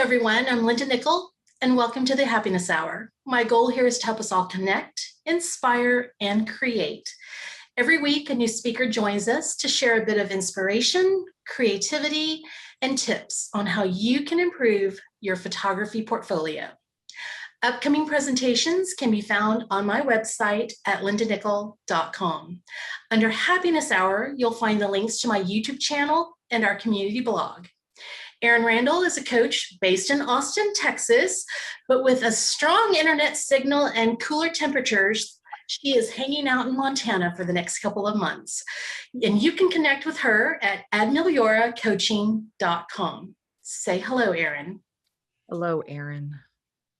everyone. I'm Linda Nickell, and welcome to the Happiness Hour. My goal here is to help us all connect, inspire, and create. Every week, a new speaker joins us to share a bit of inspiration, creativity, and tips on how you can improve your photography portfolio. Upcoming presentations can be found on my website at lindanickell.com. Under Happiness Hour, you'll find the links to my YouTube channel and our community blog. Erin Randall is a coach based in Austin, Texas, but with a strong internet signal and cooler temperatures, she is hanging out in Montana for the next couple of months. And you can connect with her at admilioracoaching.com. Say hello, Erin. Hello, Erin.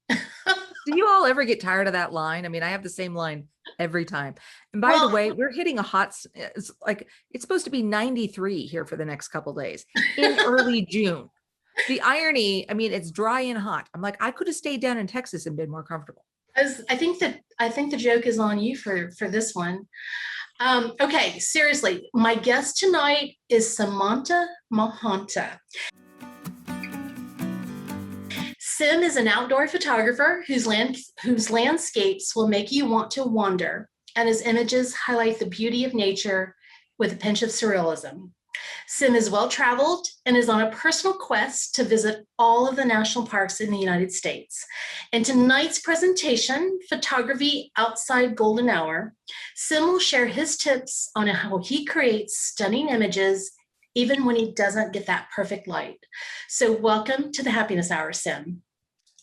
Do you all ever get tired of that line? I mean, I have the same line every time. And by the way, we're hitting a hot, it's supposed to be 93 here for the next couple of days in early June. The irony, I mean, it's dry and hot. I'm like, I could have stayed down in Texas and been more comfortable. I think the joke is on you for this one. Okay, seriously, my guest tonight is Simanta Mahanta. Sim is an outdoor photographer whose landscapes will make you want to wander, and his images highlight the beauty of nature with a pinch of surrealism. Sim is well-traveled and is on a personal quest to visit all of the national parks in the United States. In tonight's presentation, Photography Outside Golden Hour, Sim will share his tips on how he creates stunning images even when he doesn't get that perfect light. So welcome to the Happiness Hour, Sim.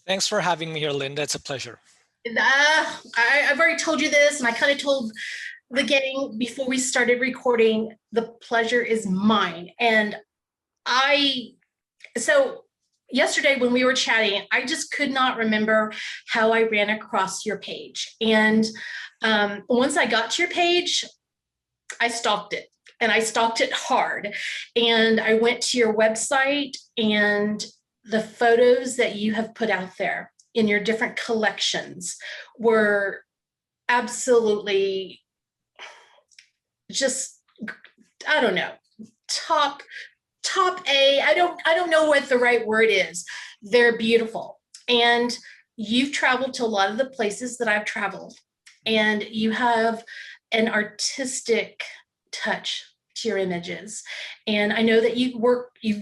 Thanks for having me here, Linda. It's a pleasure. I've already told you this, and I kind of told the gang before we started recording, the pleasure is mine. And so yesterday when we were chatting, I just could not remember how I ran across your page. And once I got to your page, I stalked it. And I stalked it hard. And I went to your website, and the photos that you have put out there in your different collections were absolutely just, I don't know, top A. I don't know what the right word is. They're beautiful. And you've traveled to a lot of the places that I've traveled, and you have an artistic touch to your images. And I know that you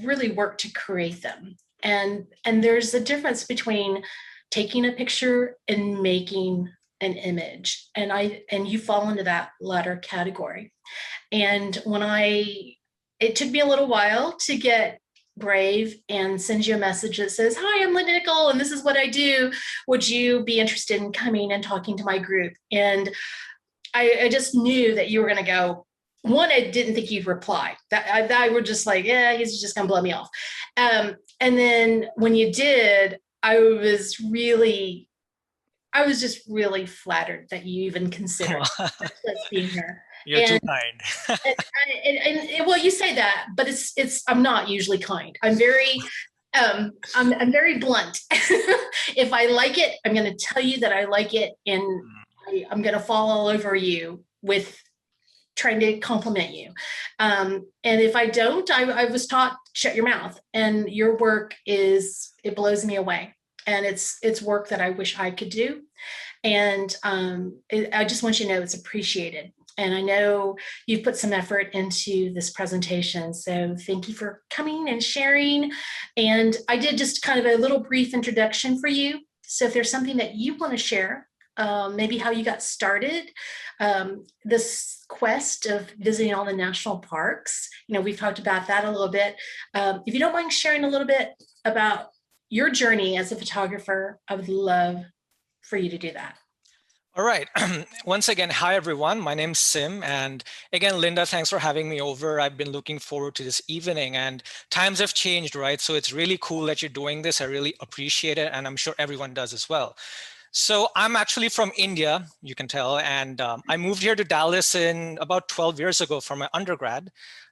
really work to create them. And there's a difference between taking a picture and making an image. And you fall into that latter category. And it took me a little while to get brave and send you a message that says, "Hi, I'm Linda Nickell, and this is what I do. Would you be interested in coming and talking to my group?" And I just knew that you were going to go. One, I didn't think you'd reply. I were just like, yeah, he's just going to blow me off. And then when you did, I was just really flattered that you even considered being here. You're too kind. Well, you say that, but I'm not usually kind. I'm very very blunt. If I like it, I'm going to tell you that I like it, and I'm going to fall all over you with trying to compliment you. And if I don't, I was taught, shut your mouth. And your work it blows me away. And it's work that I wish I could do. And I just want you to know it's appreciated. And I know you've put some effort into this presentation. So thank you for coming and sharing. And I did just kind of a little brief introduction for you. So if there's something that you want to share, maybe how you got started, this quest of visiting all the national parks. We've talked about that a little bit. If you don't mind sharing a little bit about your journey as a photographer, I would love for you to do that. All right. Once again, hi, everyone. My name's Sim. And again, Linda, thanks for having me over. I've been looking forward to this evening, and times have changed, right? So it's really cool that you're doing this. I really appreciate it. And I'm sure everyone does as well. So I'm actually from India, you can tell, and I moved here to Dallas in about 12 years ago for my undergrad.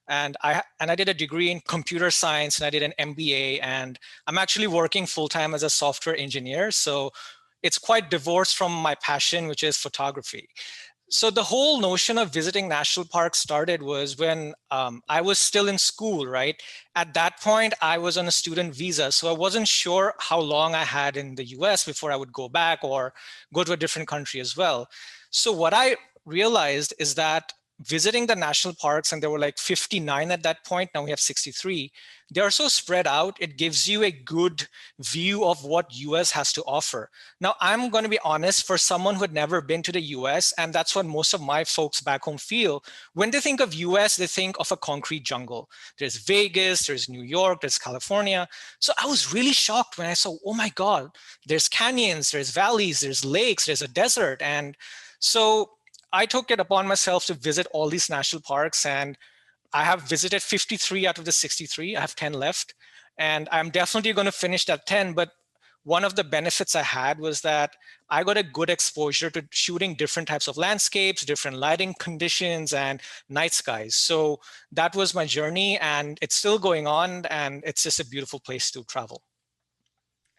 And I did a degree in computer science, and I did an MBA, and I'm actually working full-time as a software engineer. So it's quite divorced from my passion, which is photography. So the whole notion of visiting national parks started was when I was still in school, right? At that point, I was on a student visa, so I wasn't sure how long I had in the US before I would go back or go to a different country as well. So what I realized is that visiting the national parks, and there were like 59 at that point, now we have 63, they are so spread out, it gives you a good view of what US has to offer. Now, I'm going to be honest, for someone who had never been to the US, and that's what most of my folks back home feel, when they think of US, they think of a concrete jungle. There's Vegas, there's New York, there's California. So I was really shocked when I saw, oh my God, there's canyons, there's valleys, there's lakes, there's a desert. And so I took it upon myself to visit all these national parks, and I have visited 53 out of the 63. I have 10 left, and I'm definitely going to finish that 10. But one of the benefits I had was that I got a good exposure to shooting different types of landscapes, different lighting conditions, and night skies. So that was my journey, and it's still going on, and it's just a beautiful place to travel.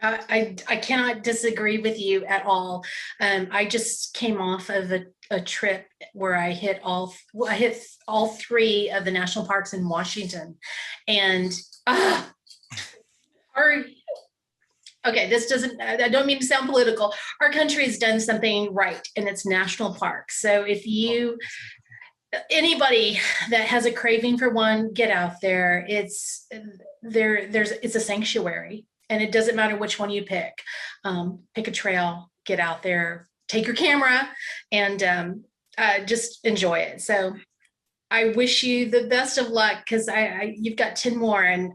I cannot disagree with you at all. I just came off of a trip where I hit all three of the national parks in Washington, and okay, this doesn't, I don't mean to sound political. Our country has done something right in its national parks. So if anybody that has a craving for one, get out there. It's a sanctuary. And it doesn't matter which one you pick. Pick a trail, get out there, take your camera, and just enjoy it. So I wish you the best of luck, because you've got 10 more. And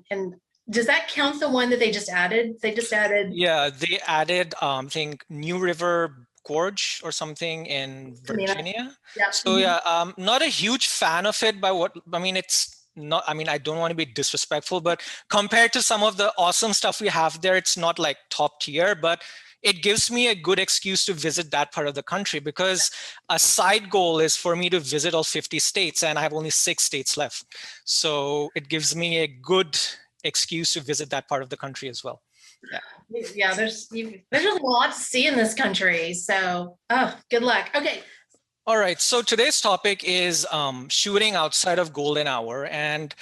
does that count the one that they just added? They just added. Yeah, they added, I think, New River Gorge or something in Virginia. Yeah. So yeah, not a huge fan of it. It's not, I don't want to be disrespectful, but compared to some of the awesome stuff we have there, it's not like top tier, but it gives me a good excuse to visit that part of the country, because a side goal is for me to visit all 50 states, and I have only 6 states left. So it gives me a good excuse to visit that part of the country as well. Yeah, there's a lot to see in this country. So, good luck. Okay. All right, so today's topic is shooting outside of golden hour. And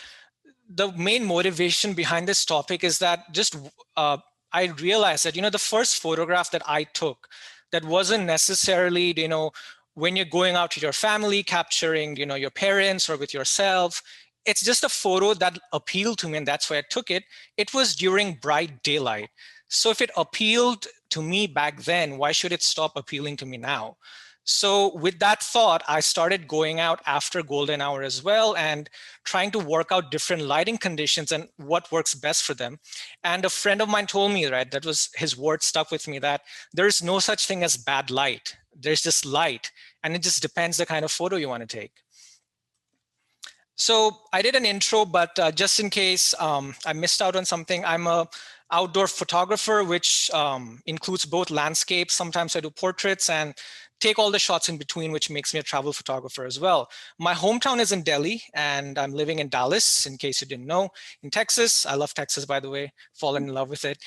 the main motivation behind this topic is that just I realized that, the first photograph that I took that wasn't necessarily, when you're going out to your family, capturing, your parents or with yourself, it's just a photo that appealed to me, and that's why I took it. It was during bright daylight. So if it appealed to me back then, why should it stop appealing to me now? So with that thought, I started going out after golden hour as well and trying to work out different lighting conditions and what works best for them. And a friend of mine told me, right, that was his word stuck with me, that there's no such thing as bad light. There's just light, and it just depends the kind of photo you want to take. So I did an intro, but just in case I missed out on something, I'm a outdoor photographer, which includes both landscapes. Sometimes I do portraits and take all the shots in between, which makes me a travel photographer as well. My hometown is in Delhi, and I'm living in Dallas, in case you didn't know, in Texas. I love Texas, by the way, fallen in love with it.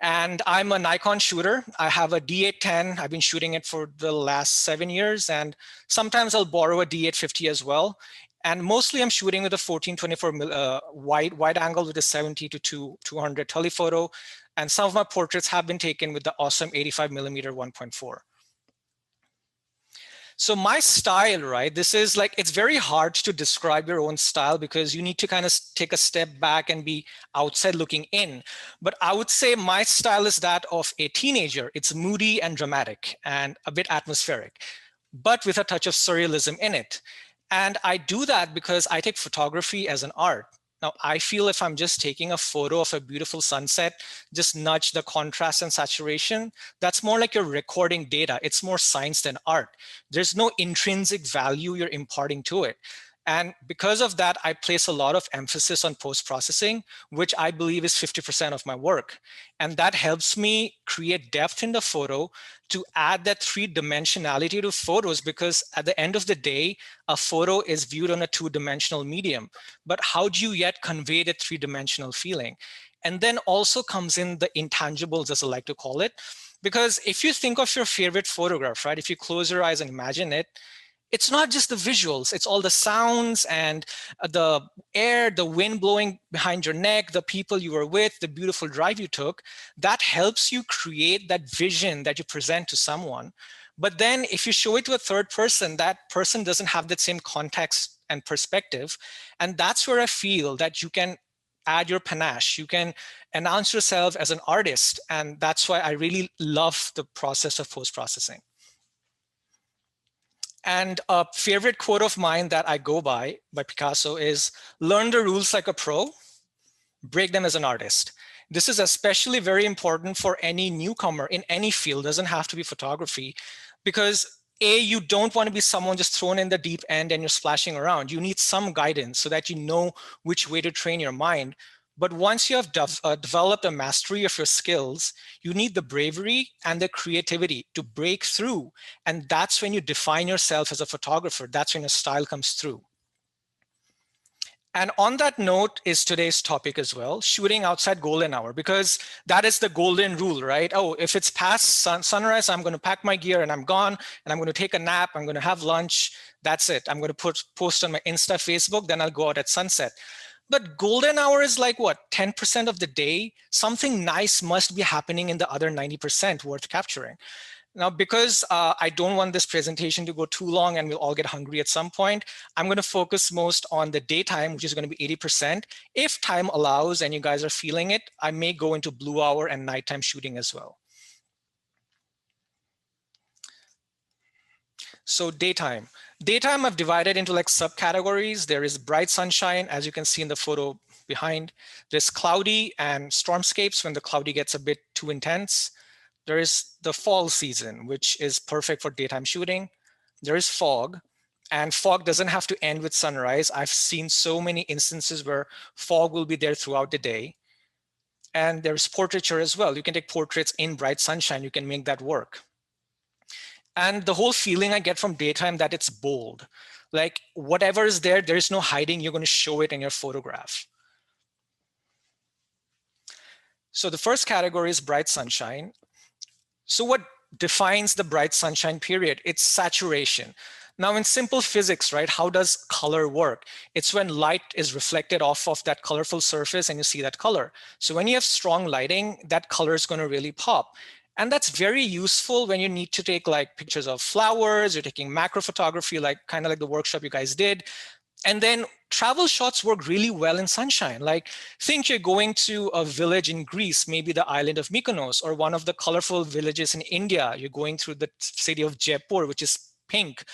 And I'm a Nikon shooter. I have a D810. I've been shooting it for the last 7 years, and sometimes I'll borrow a D850 as well. And mostly I'm shooting with a 1424 wide angle with a 70 to 200 telephoto. And some of my portraits have been taken with the awesome 85 millimeter 1.4. So my style, right, this is like, it's very hard to describe your own style because you need to kind of take a step back and be outside looking in. But I would say my style is that of a teenager. It's moody and dramatic and a bit atmospheric, but with a touch of surrealism in it. And I do that because I take photography as an art. Now, I feel if I'm just taking a photo of a beautiful sunset, just nudge the contrast and saturation, that's more like you're recording data. It's more science than art. There's no intrinsic value you're imparting to it. And because of that, I place a lot of emphasis on post-processing, which I believe is 50% of my work. And that helps me create depth in the photo to add that 3-dimensionality to photos, because at the end of the day, a photo is viewed on a 2-dimensional medium. But how do you yet convey that 3-dimensional feeling? And then also comes in the intangibles, as I like to call it. Because if you think of your favorite photograph, right? If you close your eyes and imagine it, it's not just the visuals, it's all the sounds and the air, the wind blowing behind your neck, the people you were with, the beautiful drive you took. That helps you create that vision that you present to someone. But then if you show it to a third person, that person doesn't have that same context and perspective. And that's where I feel that you can add your panache. You can announce yourself as an artist. And that's why I really love the process of post-processing. And a favorite quote of mine that I go by Picasso is, learn the rules like a pro, break them as an artist. This is especially very important for any newcomer in any field, doesn't have to be photography, because A, you don't want to be someone just thrown in the deep end and you're splashing around. You need some guidance so that you know which way to train your mind. But once you have developed a mastery of your skills, you need the bravery and the creativity to break through. And that's when you define yourself as a photographer. That's when your style comes through. And on that note is today's topic as well, shooting outside golden hour, because that is the golden rule, right? Oh, if it's past sunrise, I'm going to pack my gear and I'm gone, and I'm going to take a nap, I'm going to have lunch. That's it. I'm going to post on my Insta, Facebook, then I'll go out at sunset. But golden hour is like what, 10% of the day? Something nice must be happening in the other 90% worth capturing. Now, because I don't want this presentation to go too long and we'll all get hungry at some point, I'm going to focus most on the daytime, which is going to be 80%. If time allows and you guys are feeling it, I may go into blue hour and nighttime shooting as well. So daytime. Daytime I've divided into like subcategories. There is bright sunshine, as you can see in the photo behind. There's cloudy and stormscapes when the cloudy gets a bit too intense. There is the fall season, which is perfect for daytime shooting. There is fog, and fog doesn't have to end with sunrise. I've seen so many instances where fog will be there throughout the day. And there's portraiture as well. You can take portraits in bright sunshine. You can make that work. And the whole feeling I get from daytime that it's bold. Like whatever is there, there is no hiding. You're going to show it in your photograph. So the first category is bright sunshine. So what defines the bright sunshine period? It's saturation. Now in simple physics, right, how does color work? It's when light is reflected off of that colorful surface and you see that color. So when you have strong lighting, that color is going to really pop. And that's very useful when you need to take like pictures of flowers, you're taking macro photography, like kind of like the workshop you guys did. And then travel shots work really well in sunshine. Like think you're going to a village in Greece, maybe the island of Mykonos, or one of the colorful villages in India. You're going through the city of Jaipur, which is pink.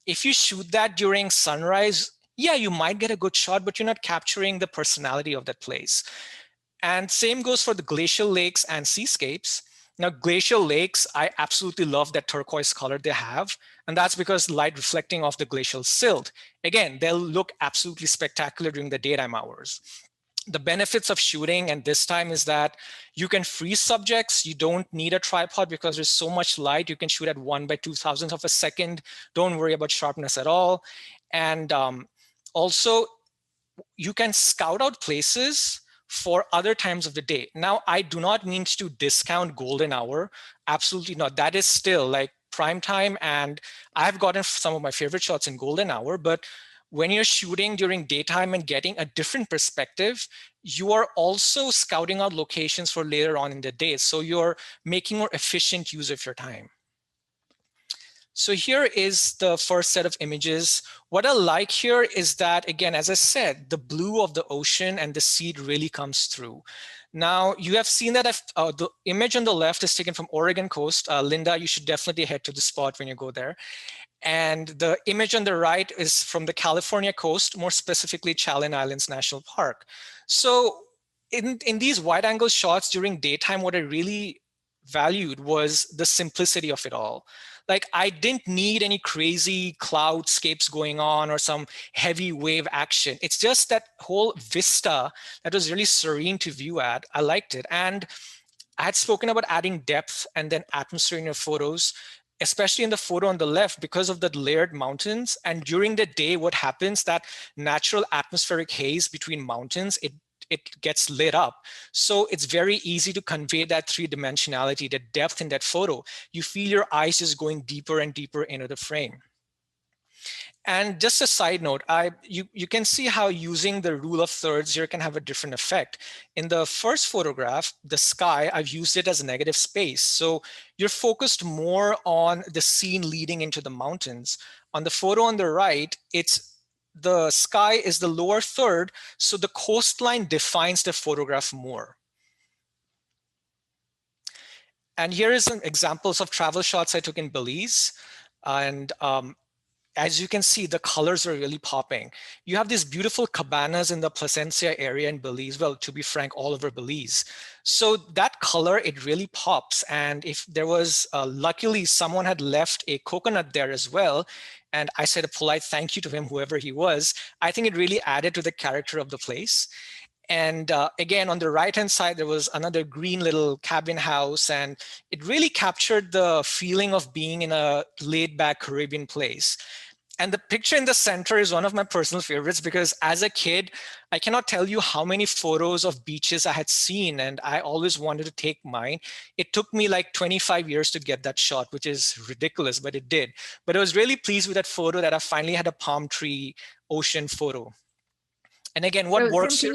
If you shoot that during sunrise, yeah, you might get a good shot, but you're not capturing the personality of that place. And same goes for the glacial lakes and seascapes. Now, glacial lakes, I absolutely love that turquoise color they have. And that's because light reflecting off the glacial silt. Again, they'll look absolutely spectacular during the daytime hours. The benefits of shooting and this time is that you can freeze subjects. You don't need a tripod because there's so much light. You can shoot at 1/2000th of a second. Don't worry about sharpness at all. And also, you can scout out places for other times of the day. Now, I do not mean to discount golden hour. Absolutely not. That is still like prime time. And I've gotten some of my favorite shots in golden hour. But when you're shooting during daytime and getting a different perspective, you are also scouting out locations for later on in the day. So you're making more efficient use of your time. So here is the first set of images. What I like here is that, again, as I said, the blue of the ocean and the sea really comes through. Now, you have seen that the image on the left is taken from Oregon coast. Linda, you should definitely head to the spot when you go there. And the image on the right is from the California coast, more specifically Chalin Islands National Park. So in these wide angle shots during daytime, what I really valued was the simplicity of it all. Like I didn't need any crazy cloudscapes going on or some heavy wave action. It's just that whole vista that was really serene to view at. I liked it. And I had spoken about adding depth and then atmosphere in your photos, especially in the photo on the left because of the layered mountains. And during the day, what happens, that natural atmospheric haze between mountains, it gets lit up. So it's very easy to convey that three-dimensionality, the depth in that photo. You feel your eyes just going deeper and deeper into the frame. And just a side note, you can see how using the rule of thirds here can have a different effect. In the first photograph, the sky, I've used it as negative space. So you're focused more on the scene leading into the mountains. On the photo on the right, the sky is the lower third, so the coastline defines the photograph more. And here is some examples of travel shots I took in Belize. And as you can see, the colors are really popping. You have these beautiful cabanas in the Placencia area in Belize. Well, to be frank, all over Belize. So that color, it really pops. And if there was, luckily someone had left a coconut there as well, and I said a polite thank you to him, whoever he was, I think it really added to the character of the place. And again, on the right-hand side, there was another green little cabin house, and it really captured the feeling of being in a laid-back Caribbean place. And the picture in the center is one of my personal favorites because as a kid, I cannot tell you how many photos of beaches I had seen, and I always wanted to take mine. It took me like 25 years to get that shot, which is ridiculous, but it did. But I was really pleased with that photo that I finally had a palm tree ocean photo. And again, what works? Sim,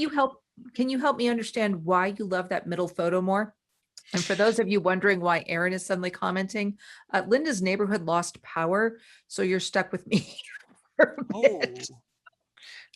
can you help me understand why you love that middle photo more? And for those of you wondering why Erin is suddenly commenting, Linda's neighborhood lost power, so you're stuck with me for a bit.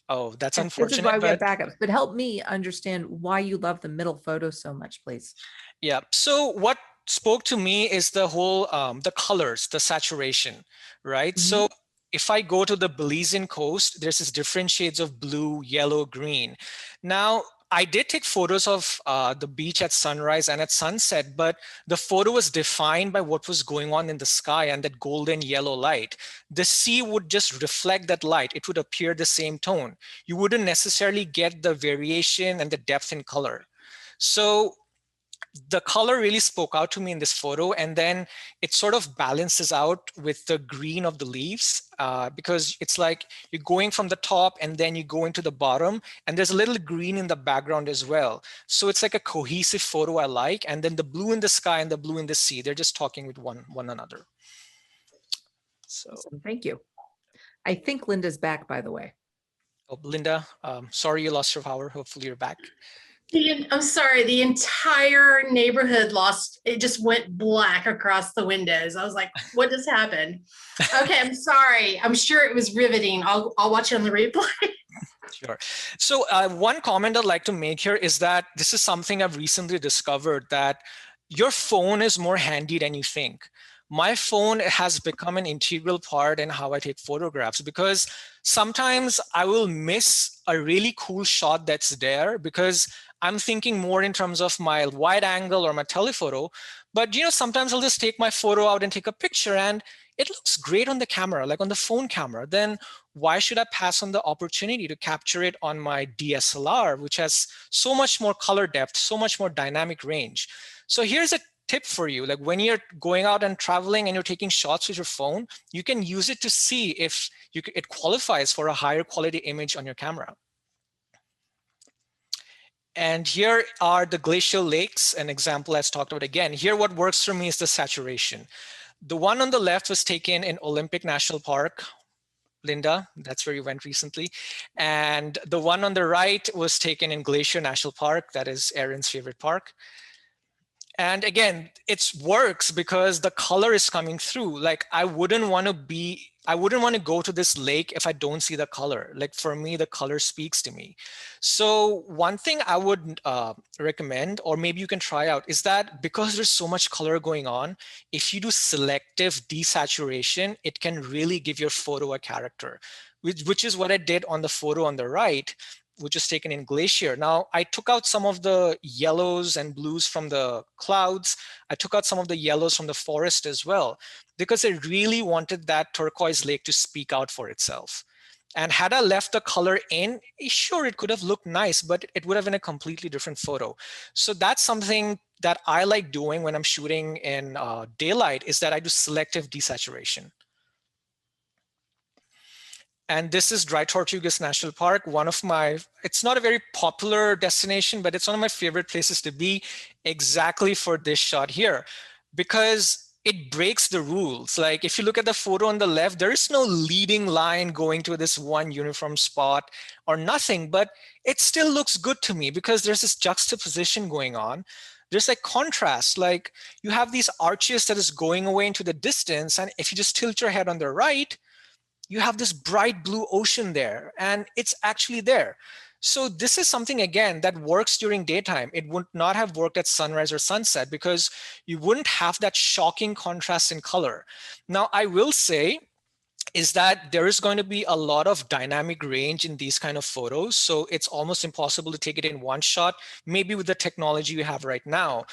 Oh, that's unfortunate. This is why we have backups, but help me understand why you love the middle photo so much, please. Yeah, so what spoke to me is the whole, the colors, the saturation, right? Mm-hmm. So if I go to the Belizean coast, there's this different shades of blue, yellow, green. Now, I did take photos of the beach at sunrise and at sunset, but the photo was defined by what was going on in the sky and that golden yellow light. The sea would just reflect that light. It would appear the same tone. You wouldn't necessarily get the variation and the depth in color. So the color really spoke out to me in this photo, and then it sort of balances out with the green of the leaves because it's like you're going from the top and then you go into the bottom, and there's a little green in the background as well. So it's like a cohesive photo I like, and then the blue in the sky and the blue in the sea, they're just talking with one another. So thank you. I think Linda's back, by the way. Oh, Linda, sorry you lost your power. Hopefully you're back. I'm sorry, the entire neighborhood it just went black across the windows. I was like, what just happened? Okay, I'm sorry. I'm sure it was riveting. I'll watch it on the replay. Sure. So one comment I'd like to make here is that this is something I've recently discovered, that your phone is more handy than you think. My phone has become an integral part in how I take photographs, because sometimes I will miss a really cool shot that's there because I'm thinking more in terms of my wide angle or my telephoto. But sometimes I'll just take my photo out and take a picture and it looks great on the camera, like on the phone camera. Then why should I pass on the opportunity to capture it on my DSLR, which has so much more color depth, so much more dynamic range? So here's a tip for you. Like when you're going out and traveling and you're taking shots with your phone, you can use it to see if it qualifies for a higher quality image on your camera. And here are the Glacial Lakes, an example I've talked about again. Here, what works for me is the saturation. The one on the left was taken in Olympic National Park. Linda, that's where you went recently. And the one on the right was taken in Glacier National Park. That is Erin's favorite park. And again, it works because the color is coming through. Like I wouldn't want to go to this lake if I don't see the color. Like for me, the color speaks to me. So one thing I would recommend, or maybe you can try out, is that because there's so much color going on, if you do selective desaturation, it can really give your photo a character, which is what I did on the photo on the right, which was taken in Glacier. Now, I took out some of the yellows and blues from the clouds. I took out some of the yellows from the forest as well, because I really wanted that turquoise lake to speak out for itself. And had I left the color in, sure, it could have looked nice, but it would have been a completely different photo. So that's something that I like doing when I'm shooting in daylight, is that I do selective desaturation. And this is Dry Tortugas National Park, it's not a very popular destination, but it's one of my favorite places to be exactly for this shot here, because it breaks the rules. Like if you look at the photo on the left, there is no leading line going to this one uniform spot or nothing, but it still looks good to me because there's this juxtaposition going on. There's like contrast, like you have these arches that is going away into the distance. And if you just tilt your head on the right, you have this bright blue ocean there, and it's actually there. So this is something, again, that works during daytime. It would not have worked at sunrise or sunset because you wouldn't have that shocking contrast in color. Now, I will say is that there is going to be a lot of dynamic range in these kind of photos. So it's almost impossible to take it in one shot, maybe with the technology we have right now.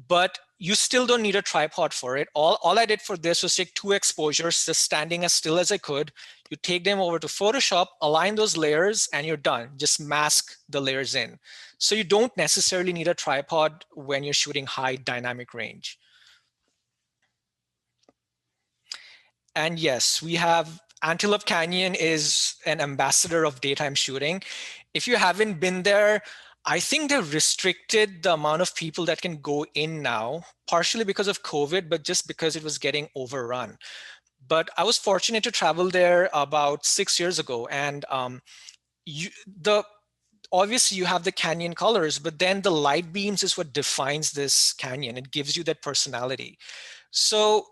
But you still don't need a tripod for it. All I did for this was take 2 exposures, just standing as still as I could. You take them over to Photoshop, align those layers, and you're done. Just mask the layers in. So you don't necessarily need a tripod when you're shooting high dynamic range. And yes, we have Antelope Canyon is an ambassador of daytime shooting. If you haven't been there, I think they've restricted the amount of people that can go in now, partially because of COVID, but just because it was getting overrun. But I was fortunate to travel there about 6 years ago, and obviously you have the canyon colors, but then the light beams is what defines this canyon. It gives you that personality. So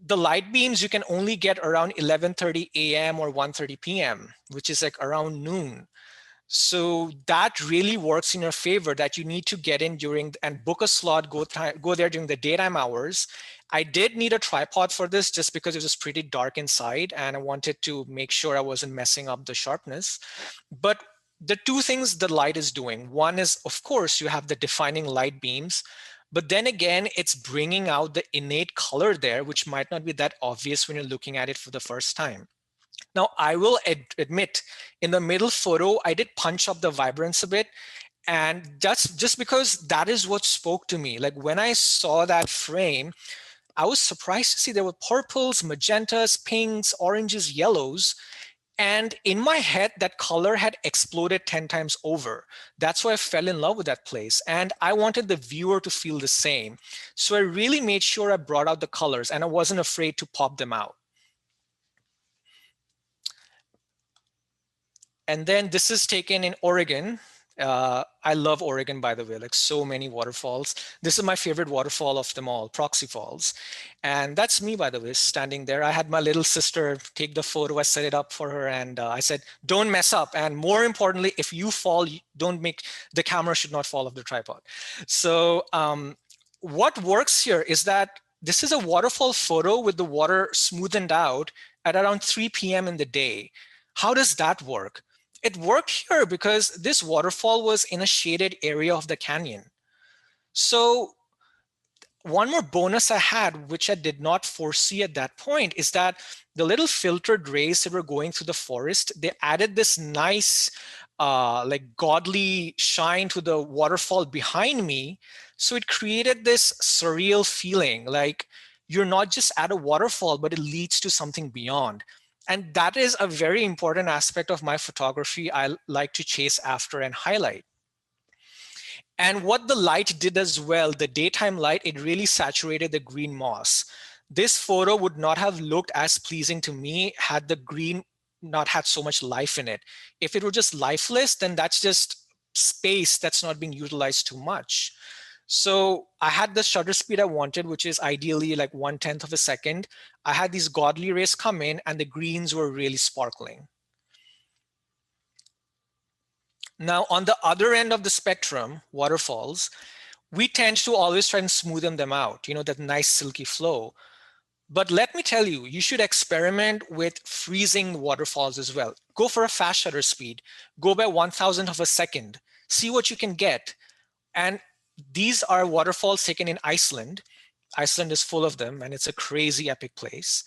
the light beams you can only get around 11:30 a.m. or 1:30 p.m., which is like around noon. So that really works in your favor, that you need to get in during and book a slot, go there during the daytime hours. I did need a tripod for this just because it was pretty dark inside and I wanted to make sure I wasn't messing up the sharpness. But the 2 things the light is doing, one is, of course, you have the defining light beams, but then again, it's bringing out the innate color there, which might not be that obvious when you're looking at it for the first time. Now, I will admit, in the middle photo, I did punch up the vibrance a bit. And that's just because that is what spoke to me. Like when I saw that frame, I was surprised to see there were purples, magentas, pinks, oranges, yellows. And in my head, that color had exploded 10 times over. That's why I fell in love with that place. And I wanted the viewer to feel the same. So I really made sure I brought out the colors and I wasn't afraid to pop them out. And then this is taken in Oregon. I love Oregon, by the way, like so many waterfalls. This is my favorite waterfall of them all, Proxy Falls. And that's me, by the way, standing there. I had my little sister take the photo. I set it up for her and I said, don't mess up. And more importantly, if you fall, the camera should not fall off the tripod. So what works here is that this is a waterfall photo with the water smoothened out at around 3 p.m. in the day. How does that work? It worked here because this waterfall was in a shaded area of the canyon. So one more bonus I had, which I did not foresee at that point, is that the little filtered rays that were going through the forest, they added this nice, like godly shine to the waterfall behind me. So it created this surreal feeling, like you're not just at a waterfall, but it leads to something beyond. And that is a very important aspect of my photography I like to chase after and highlight. And what the light did as well, the daytime light, it really saturated the green moss. This photo would not have looked as pleasing to me had the green not had so much life in it. If it were just lifeless, then that's just space that's not being utilized too much. So I had the shutter speed I wanted, which is ideally like 1/10 of a second. I had these godly rays come in and the greens were really sparkling. Now, on the other end of the spectrum, waterfalls, we tend to always try and smoothen them out, that nice silky flow. But let me tell you, you should experiment with freezing waterfalls as well. Go for a fast shutter speed. Go by 1/1000 of a second. See what you can get. And these are waterfalls taken in Iceland. Iceland is full of them, and it's a crazy epic place.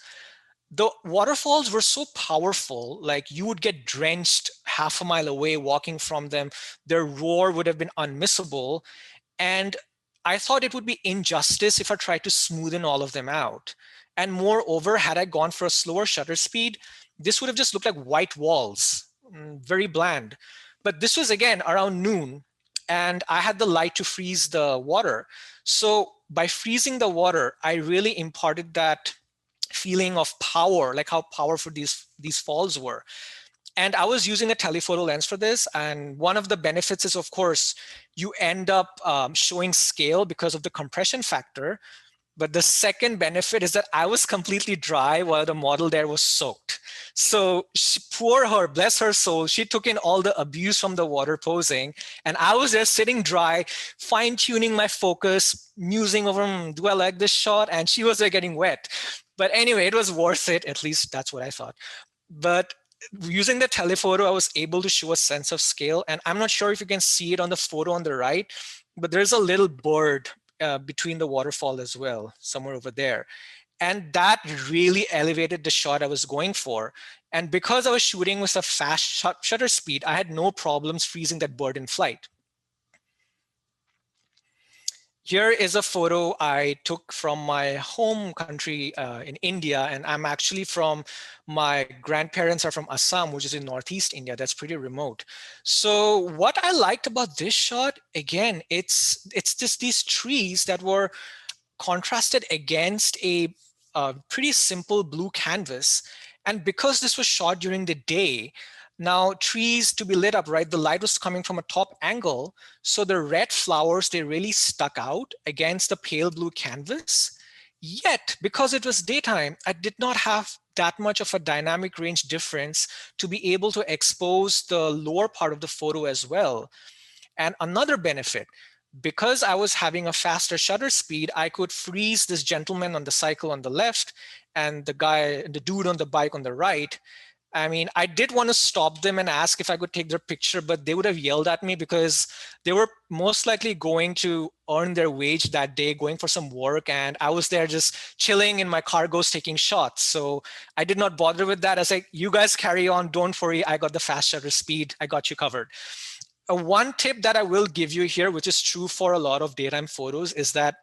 The waterfalls were so powerful, like you would get drenched half a mile away walking from them. Their roar would have been unmissable. And I thought it would be injustice if I tried to smoothen all of them out. And moreover, had I gone for a slower shutter speed, this would have just looked like white walls, very bland. But this was, again, around noon. And I had the light to freeze the water. So by freezing the water, I really imparted that feeling of power, like how powerful these falls were. And I was using a telephoto lens for this. And one of the benefits is, of course, you end up showing scale because of the compression factor. But the second benefit is that I was completely dry while the model there was soaked. So poor her, bless her soul, she took in all the abuse from the water posing. And I was there sitting dry, fine tuning my focus, musing over, do I like this shot? And she was there getting wet. But anyway, it was worth it. At least that's what I thought. But using the telephoto, I was able to show a sense of scale. And I'm not sure if you can see it on the photo on the right, but there's a little bird between the waterfall as well, somewhere over there. And that really elevated the shot I was going for. And because I was shooting with a fast shutter speed, I had no problems freezing that bird in flight. Here is a photo I took from my home country in India, and I'm actually my grandparents are from Assam, which is in Northeast India. That's pretty remote. So what I liked about this shot, again, it's just these trees that were contrasted against a pretty simple blue canvas. And because this was shot during the day, now trees to be lit up, right? The light was coming from a top angle. So the red flowers, they really stuck out against the pale blue canvas. Yet, because it was daytime, I did not have that much of a dynamic range difference to be able to expose the lower part of the photo as well. And another benefit, because I was having a faster shutter speed, I could freeze this gentleman on the cycle on the left and the dude on the bike on the right. I mean, I did want to stop them and ask if I could take their picture, but they would have yelled at me because they were most likely going to earn their wage that day, going for some work. And I was there just chilling in my cargoes, taking shots. So I did not bother with that. I was like, you guys carry on, don't worry. I got the fast shutter speed. I got you covered. One tip that I will give you here, which is true for a lot of daytime photos, is that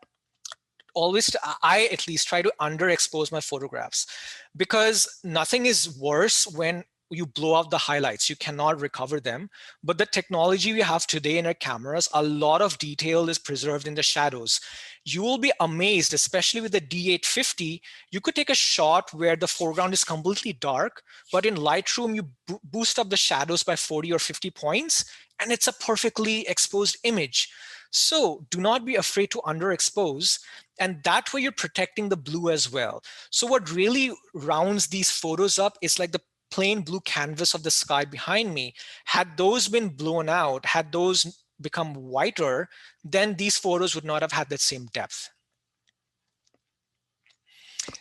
I at least try to underexpose my photographs, because nothing is worse when you blow out the highlights. You cannot recover them. But the technology we have today in our cameras, a lot of detail is preserved in the shadows. You will be amazed, especially with the D850, you could take a shot where the foreground is completely dark, but in Lightroom, you boost up the shadows by 40 or 50 points, and it's a perfectly exposed image. So do not be afraid to underexpose. And that way you're protecting the blue as well. So what really rounds these photos up is like the plain blue canvas of the sky behind me. Had those been blown out, had those become whiter, then these photos would not have had that same depth.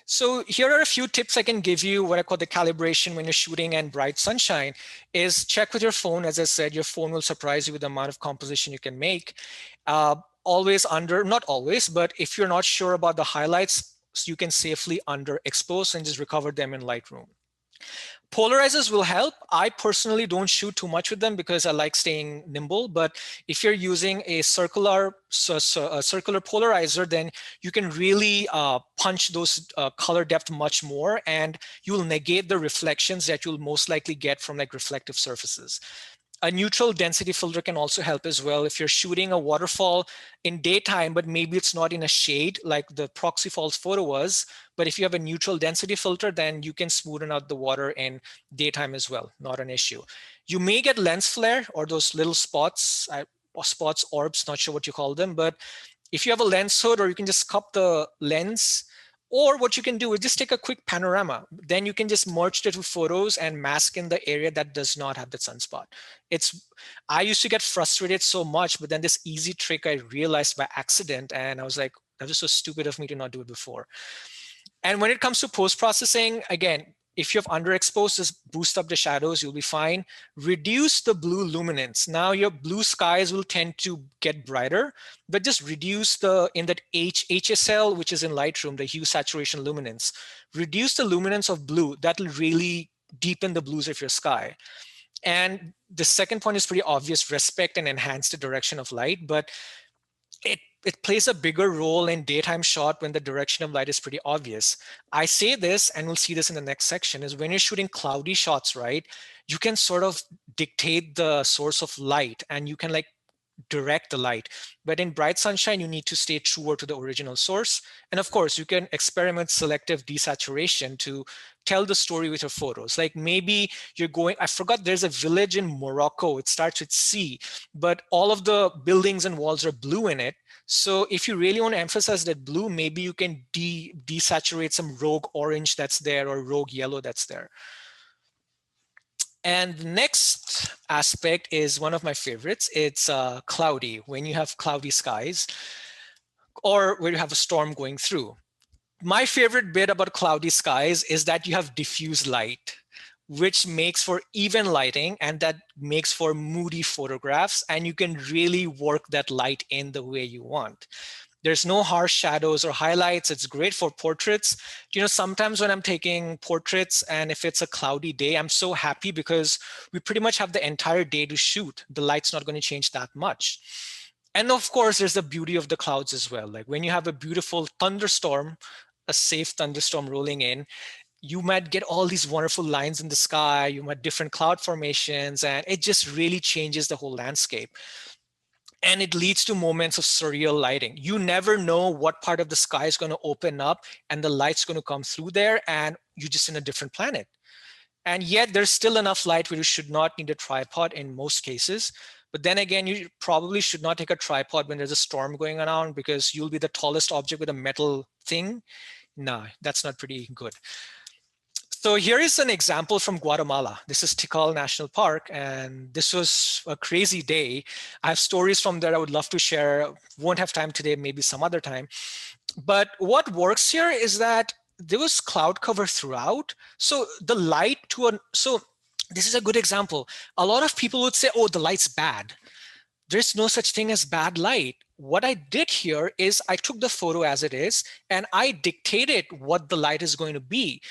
So here are a few tips I can give you. What I call the calibration when you're shooting in bright sunshine is check with your phone. As I said, your phone will surprise you with the amount of composition you can make. Always not always, but if you're not sure about the highlights, you can safely underexpose and just recover them in Lightroom. Polarizers will help. I personally don't shoot too much with them because I like staying nimble. But if you're using a circular polarizer, then you can really punch those color depth much more, and you'll negate the reflections that you'll most likely get from like reflective surfaces. A neutral density filter can also help as well. If you're shooting a waterfall in daytime, but maybe it's not in a shade like the Proxy Falls photo was, but if you have a neutral density filter, then you can smoothen out the water in daytime as well, not an issue. You may get lens flare or those little spots, orbs, not sure what you call them, but if you have a lens hood, or you can just cup the lens, or what you can do is just take a quick panorama. Then you can just merge the two photos and mask in the area that does not have the sunspot. I used to get frustrated so much, but then this easy trick I realized by accident, and I was like, that was so stupid of me to not do it before. And when it comes to post-processing, again, if you have underexposed, just boost up the shadows, you'll be fine. Reduce the blue luminance. Now your blue skies will tend to get brighter, but just reduce in that HSL, which is in Lightroom, the hue, saturation, luminance. Reduce the luminance of blue. That will really deepen the blues of your sky. And the second point is pretty obvious: respect and enhance the direction of light, but it plays a bigger role in daytime shot when the direction of light is pretty obvious. I say this, and we'll see this in the next section, is when you're shooting cloudy shots, right? You can sort of dictate the source of light, and you can like direct the light. But in bright sunshine, you need to stay truer to the original source. And of course, you can experiment selective desaturation to tell the story with your photos. Like maybe you're going, I forgot, there's a village in Morocco, it starts with C, but all of the buildings and walls are blue in it. So if you really want to emphasize that blue, maybe you can desaturate some rogue orange that's there or rogue yellow that's there. And the next aspect is one of my favorites. It's cloudy, when you have cloudy skies or where you have a storm going through. My favorite bit about cloudy skies is that you have diffuse light, which makes for even lighting, and that makes for moody photographs. And you can really work that light in the way you want. There's no harsh shadows or highlights. It's great for portraits. You know, sometimes when I'm taking portraits and if it's a cloudy day, I'm so happy because we pretty much have the entire day to shoot. The light's not going to change that much. And of course, there's the beauty of the clouds as well. Like when you have a beautiful thunderstorm, a safe thunderstorm rolling in, you might get all these wonderful lines in the sky, you might different cloud formations, and it just really changes the whole landscape. And it leads to moments of surreal lighting. You never know what part of the sky is going to open up and the light's going to come through there and you're just in a different planet. And yet there's still enough light where you should not need a tripod in most cases. But then again, you probably should not take a tripod when there's a storm going around because you'll be the tallest object with a metal thing. No, that's not pretty good. So here is an example from Guatemala. This is Nickell National Park, and this was a crazy day. I have stories from there I would love to share. Won't have time today, maybe some other time. But what works here is that there was cloud cover throughout. So the light so this is a good example. A lot of people would say, oh, the light's bad. There's no such thing as bad light. What I did here is I took the photo as it is, and I dictated what the light is going to be.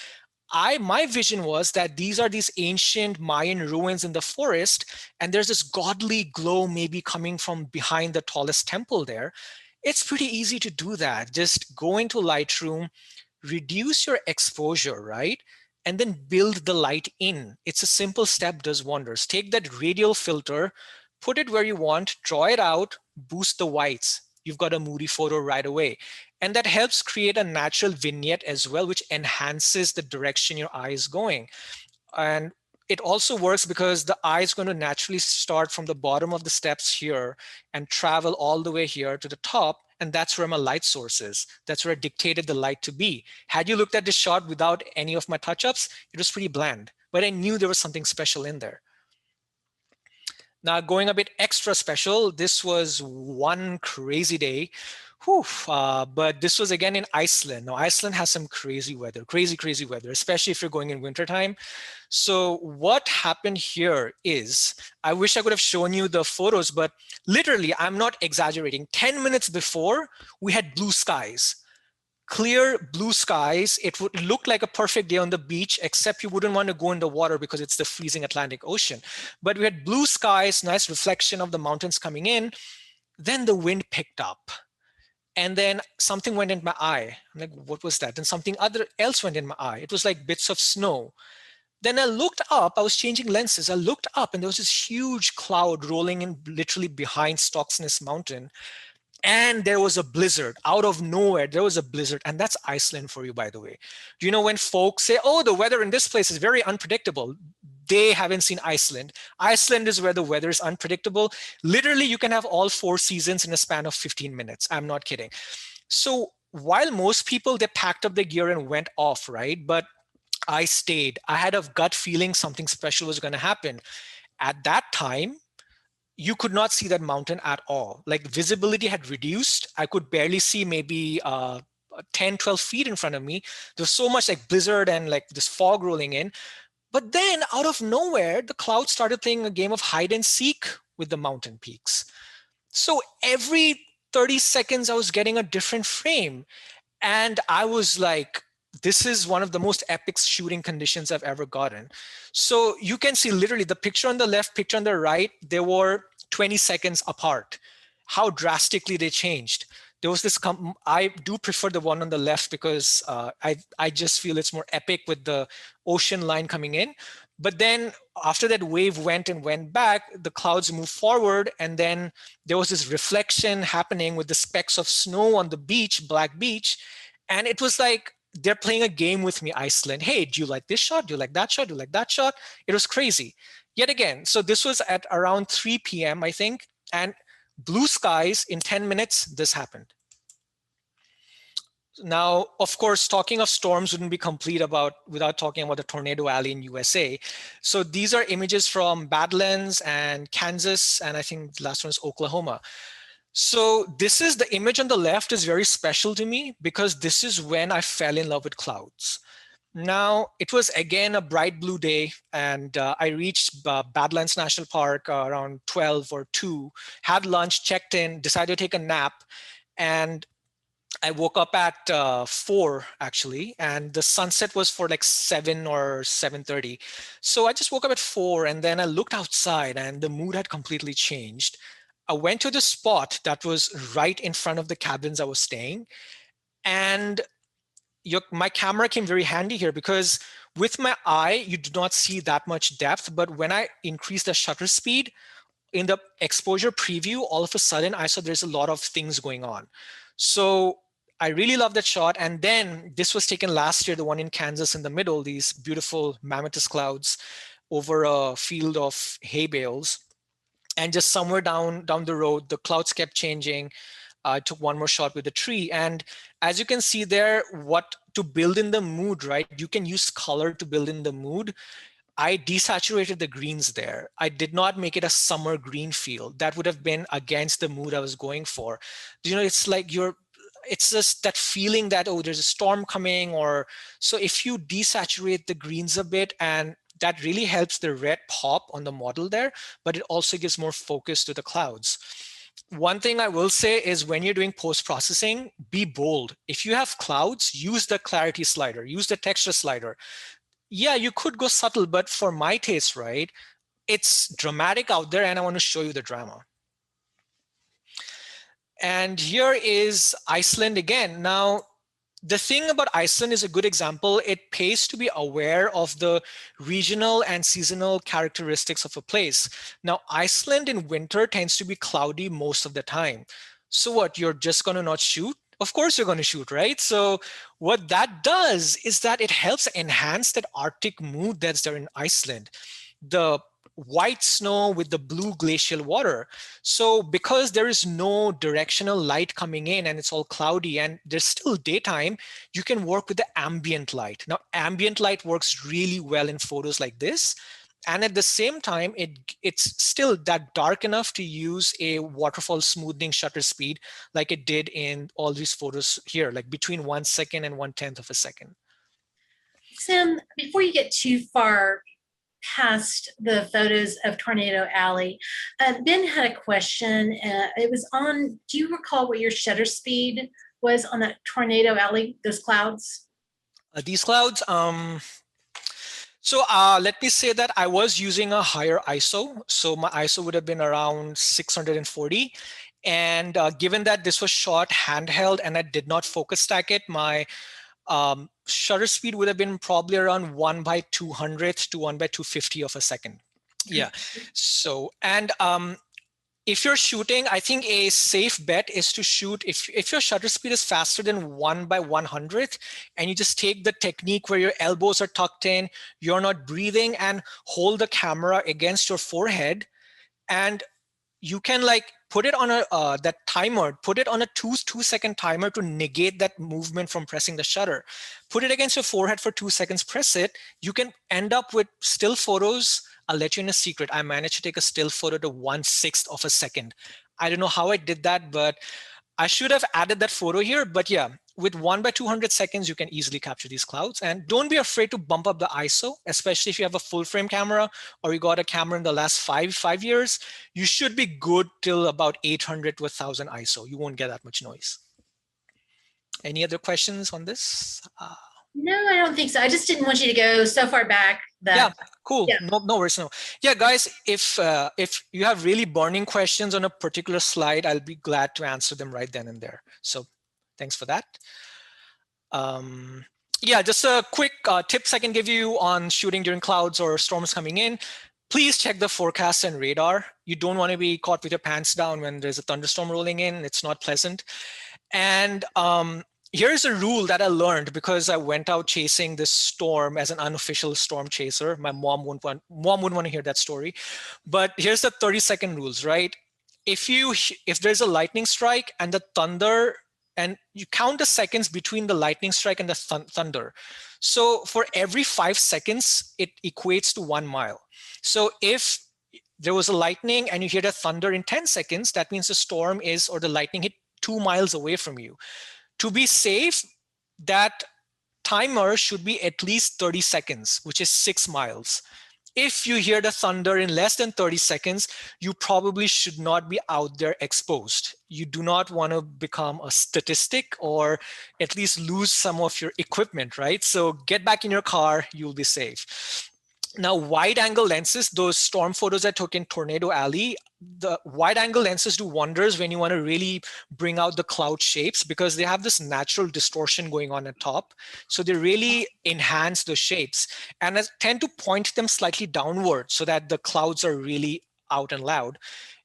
My vision was that these are these ancient Mayan ruins in the forest, and there's this godly glow maybe coming from behind the tallest temple there. It's pretty easy to do that. Just go into Lightroom, reduce your exposure, right? And then build the light in. It's a simple step, does wonders. Take that radial filter, put it where you want, draw it out, boost the whites. You've got a moody photo right away. And that helps create a natural vignette as well, which enhances the direction your eye is going. And it also works because the eye is going to naturally start from the bottom of the steps here and travel all the way here to the top. And that's where my light source is. That's where I dictated the light to be. Had you looked at this shot without any of my touch-ups, it was pretty bland, but I knew there was something special in there. Now, going a bit extra special, this was one crazy day. But this was again in Iceland. Now, Iceland has some crazy weather, crazy weather, especially if you're going in wintertime. So what happened here is, I wish I could have shown you the photos, but literally, I'm not exaggerating. 10 minutes before, we had blue skies. Clear blue skies. It would look like a perfect day on the beach, except you wouldn't want to go in the water because it's the freezing Atlantic Ocean. But we had blue skies, nice reflection of the mountains coming in. Then the wind picked up. And then something went in my eye. I'm like, what was that? Then something else went in my eye. It was like bits of snow. Then I looked up, I was changing lenses. I looked up and there was this huge cloud rolling in literally behind Stocksness Mountain. And there was a blizzard out of nowhere. There was a blizzard, and that's Iceland for you, by the way. Do you know when folks say, oh, the weather in this place is very unpredictable? They haven't seen Iceland. Iceland is where the weather is unpredictable. Literally, you can have all 4 seasons in a span of 15 minutes. I'm not kidding. So while most people, they packed up their gear and went off, right? But I stayed. I had a gut feeling something special was going to happen. At that time, you could not see that mountain at all. Like visibility had reduced. I could barely see maybe 10, 12 feet in front of me. There's so much like blizzard and like this fog rolling in. But then out of nowhere, the clouds started playing a game of hide and seek with the mountain peaks. So every 30 seconds, I was getting a different frame. And I was like, this is one of the most epic shooting conditions I've ever gotten. So you can see literally the picture on the left, picture on the right, they were 20 seconds apart. How drastically they changed. There was this, I do prefer the one on the left because I just feel it's more epic with the ocean line coming in. But then after that wave went and went back, the clouds moved forward, and then there was this reflection happening with the specks of snow on the beach, black beach. And it was like they're playing a game with me, Iceland. Hey, do you like this shot? Do you like that shot? Do you like that shot? It was crazy. Yet again, so this was at around 3 p.m., I think, and blue skies, in 10 minutes, this happened. Now, of course, talking of storms wouldn't be complete without talking about the tornado alley in USA. So these are images from Badlands and Kansas, and I think the last one is Oklahoma. So this is the image on the left is very special to me because this is when I fell in love with clouds. Now, it was again a bright blue day, and I reached Badlands National Park around 12 or 2, had lunch, checked in, decided to take a nap, and I woke up at 4 actually, and the sunset was for like 7 or 7:30. So I just woke up at 4, and then I looked outside and the mood had completely changed. I went to the spot that was right in front of the cabins I was staying, and my camera came very handy here because with my eye, you do not see that much depth, but when I increased the shutter speed in the exposure preview, all of a sudden I saw there's a lot of things going on. So I really love that shot. And then this was taken last year, the one in Kansas in the middle, these beautiful mammoth clouds over a field of hay bales. And just somewhere down the road, the clouds kept changing. I took one more shot with the tree. And as you can see there, what to build in the mood, right? You can use color to build in the mood. I desaturated the greens there. I did not make it a summer green field. That would have been against the mood I was going for. You know, it's like it's just that feeling that, oh, there's a storm coming, or so if you desaturate the greens a bit, and that really helps the red pop on the model there, but it also gives more focus to the clouds. One thing I will say is when you're doing post-processing, be bold. If you have clouds, use the clarity slider, use the texture slider. Yeah, you could go subtle, but for my taste, right, it's dramatic out there, and I want to show you the drama. And here is Iceland again. Now, the thing about Iceland is a good example. It pays to be aware of the regional and seasonal characteristics of a place. Now, Iceland in winter tends to be cloudy most of the time. So what, you're just going to not shoot? Of course you're going to shoot, right? So what that does is that it helps enhance that Arctic mood that's there in Iceland. The white snow with the blue glacial water. So because there is no directional light coming in and it's all cloudy and there's still daytime, you can work with the ambient light. Now, ambient light works really well in photos like this. And at the same time, it's still that dark enough to use a waterfall smoothing shutter speed like it did in all these photos here, like between 1 second and 1/10 of a second. Sim, before you get too far past the photos of Tornado Alley, Ben had a question. It was on, do you recall what your shutter speed was on that Tornado Alley, those clouds? These clouds, so let me say that I was using a higher ISO. So my ISO would have been around 640. And given that this was shot handheld and I did not focus stack it, my shutter speed would have been probably around 1/200 to 1/250 of a second. Yeah. So, and if you're shooting, I think a safe bet is to shoot, if your shutter speed is faster than 1/100, and you just take the technique where your elbows are tucked in, you're not breathing, and hold the camera against your forehead, and you can like put it on a that timer, put it on a two-second timer to negate that movement from pressing the shutter. Put it against your forehead for 2 seconds, press it. You can end up with still photos. I'll let you in a secret. I managed to take a still photo to 1/6 of a second. I don't know how I did that, but I should have added that photo here. But yeah, with 1/200 seconds, you can easily capture these clouds. And don't be afraid to bump up the ISO, especially if you have a full frame camera or you got a camera in the last five years. You should be good till about 800 to 1000 ISO. You won't get that much noise. Any other questions on this? No, I don't think so. I just didn't want you to go so far back that. Yeah, cool. Yeah. No worries. No. Yeah, guys, if you have really burning questions on a particular slide, I'll be glad to answer them right then and there. So thanks for that. Yeah, just a quick tips I can give you on shooting during clouds or storms coming in. Please check the forecast and radar. You don't want to be caught with your pants down when there's a thunderstorm rolling in. It's not pleasant. And here's a rule that I learned because I went out chasing this storm as an unofficial storm chaser. My mom wouldn't want to hear that story. But here's the 30-second rules, right? If there's a lightning strike and the thunder, and you count the seconds between the lightning strike and the thunder. So for every 5 seconds, it equates to 1 mile. So if there was a lightning and you hear the thunder in 10 seconds, that means the storm is, or the lightning hit 2 miles away from you. To be safe, that timer should be at least 30 seconds, which is 6 miles. If you hear the thunder in less than 30 seconds, you probably should not be out there exposed. You do not want to become a statistic or at least lose some of your equipment, right? So get back in your car, you'll be safe. Now, wide angle lenses, those storm photos I took in Tornado Alley, the wide angle lenses do wonders when you want to really bring out the cloud shapes because they have this natural distortion going on at top. So they really enhance the shapes. And I tend to point them slightly downward so that the clouds are really out and loud.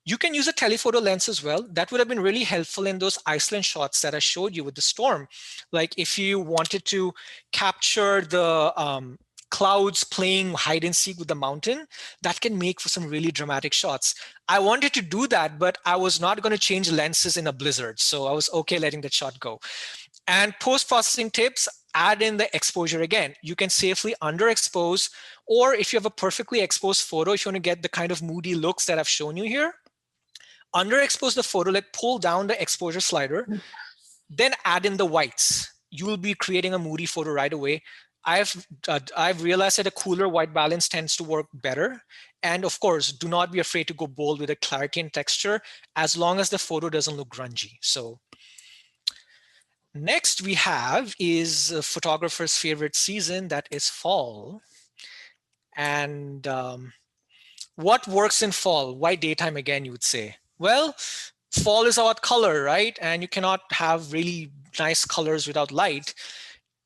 You can use a telephoto lens as well. That would have been really helpful in those Iceland shots that I showed you with the storm. Like if you wanted to capture the clouds playing hide and seek with the mountain, that can make for some really dramatic shots. I wanted to do that, but I was not going to change lenses in a blizzard. So I was okay letting that shot go. And post-processing tips, add in the exposure again. You can safely underexpose, or if you have a perfectly exposed photo, if you want to get the kind of moody looks that I've shown you here, underexpose the photo, like pull down the exposure slider, then add in the whites. You will be creating a moody photo right away. I've realized that a cooler white balance tends to work better. And of course, do not be afraid to go bold with the clarity and texture as long as the photo doesn't look grungy. So next we have is a photographer's favorite season, that is fall. And what works in fall? Why daytime again, you would say? Well, fall is about color, right? And you cannot have really nice colors without light.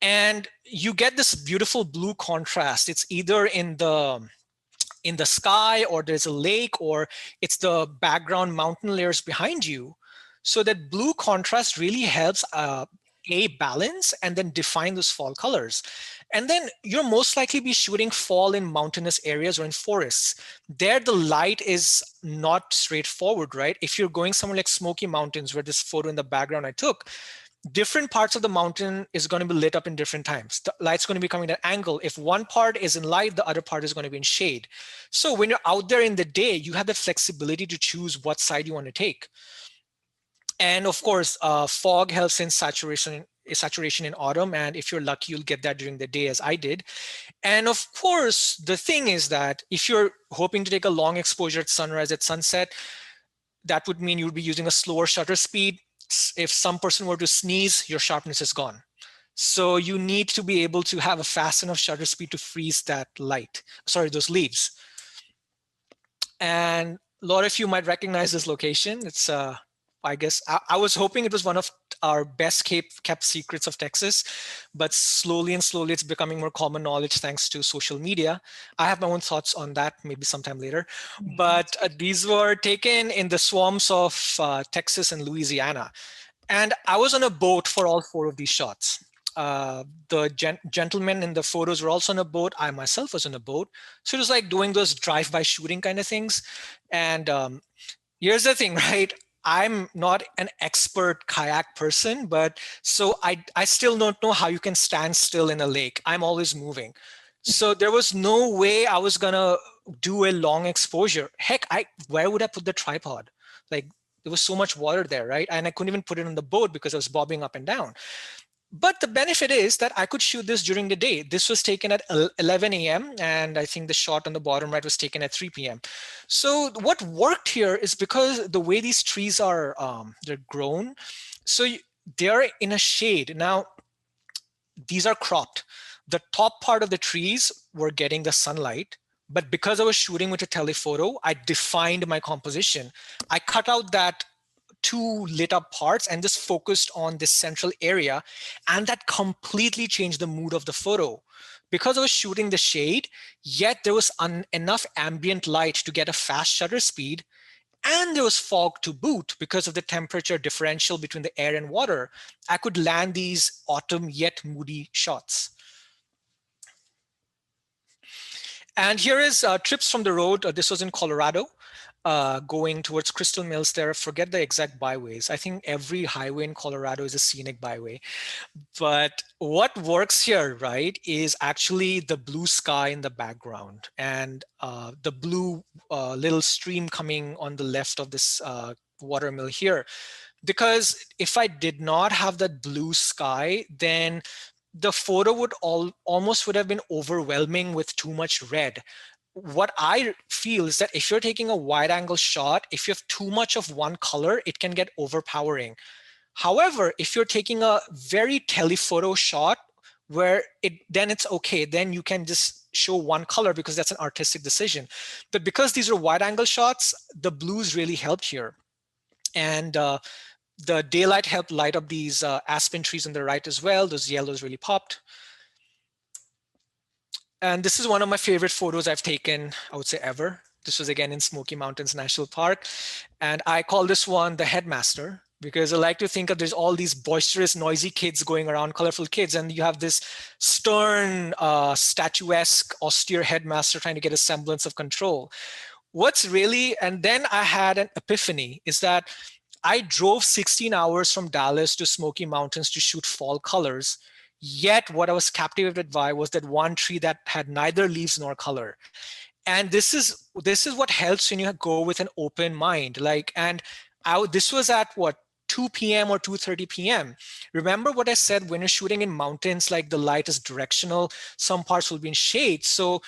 And you get this beautiful blue contrast. It's either in the sky, or there's a lake, or it's the background mountain layers behind you. So that blue contrast really helps balance and then define those fall colors. And then you'll most likely be shooting fall in mountainous areas or in forests. There, the light is not straightforward, right? If you're going somewhere like Smoky Mountains, where this photo in the background I took, different parts of the mountain is going to be lit up in different times. The light's going to be coming at an angle. If one part is in light, the other part is going to be in shade. So when you're out there in the day, you have the flexibility to choose what side you want to take. And of course, fog helps in saturation in autumn. And if you're lucky, you'll get that during the day, as I did. And of course, the thing is that if you're hoping to take a long exposure at sunrise, at sunset, that would mean you'd be using a slower shutter speed. If some person were to sneeze, your sharpness is gone. So you need to be able to have a fast enough shutter speed to freeze that those leaves. And a lot of you might recognize this location. It's I guess I was hoping it was one of our best kept secrets of Texas, but slowly and slowly it's becoming more common knowledge thanks to social media. I have my own thoughts on that, maybe sometime later. But these were taken in the swamps of Texas and Louisiana. And I was on a boat for all 4 of these shots. The gentlemen in the photos were also on a boat. I myself was on a boat. So it was like doing those drive-by shooting kind of things. And here's the thing, right? I'm not an expert kayak person, but so I still don't know how you can stand still in a lake. I'm always moving. So there was no way I was gonna do a long exposure. Heck, where would I put the tripod? Like, there was so much water there, right? And I couldn't even put it on the boat because I was bobbing up and down. But the benefit is that I could shoot this during the day. This was taken at 11 a.m. and I think the shot on the bottom right was taken at 3 p.m. So what worked here is because the way these trees are, they're grown, so they're in a shade. Now, these are cropped. The top part of the trees were getting the sunlight, but because I was shooting with a telephoto, I defined my composition. I cut out that two lit up parts and just focused on this central area. And that completely changed the mood of the photo. Because I was shooting the shade, yet there was enough ambient light to get a fast shutter speed. And there was fog to boot because of the temperature differential between the air and water. I could land these autumn yet moody shots. And here is trips from the road. This was in Colorado, going towards Crystal Mills there. Forget the exact byways. I think every highway in Colorado is a scenic byway. But what works here, right, is actually the blue sky in the background and the blue little stream coming on the left of this watermill here. Because if I did not have that blue sky, then the photo would almost would have been overwhelming with too much red. What I feel is that if you're taking a wide angle shot, if you have too much of one color, it can get overpowering. However, if you're taking a very telephoto shot where then it's okay, then you can just show one color because that's an artistic decision. But because these are wide angle shots, the blues really helped here. And the daylight helped light up these aspen trees on the right as well. Those yellows really popped. And this is one of my favorite photos I've taken, I would say, ever. This was again in Smoky Mountains National Park. And I call this one the headmaster, because I like to think of there's all these boisterous, noisy kids going around, colorful kids, and you have this stern, statuesque, austere headmaster trying to get a semblance of control. What's really, and then I had an epiphany, is that I drove 16 hours from Dallas to Smoky Mountains to shoot fall colors. Yet what I was captivated by was that one tree that had neither leaves nor color. And this is what helps when you go with an open mind. This was at what, 2 p.m. or 2:30 p.m. Remember what I said, when you're shooting in mountains, like the light is directional, some parts will be in shade. So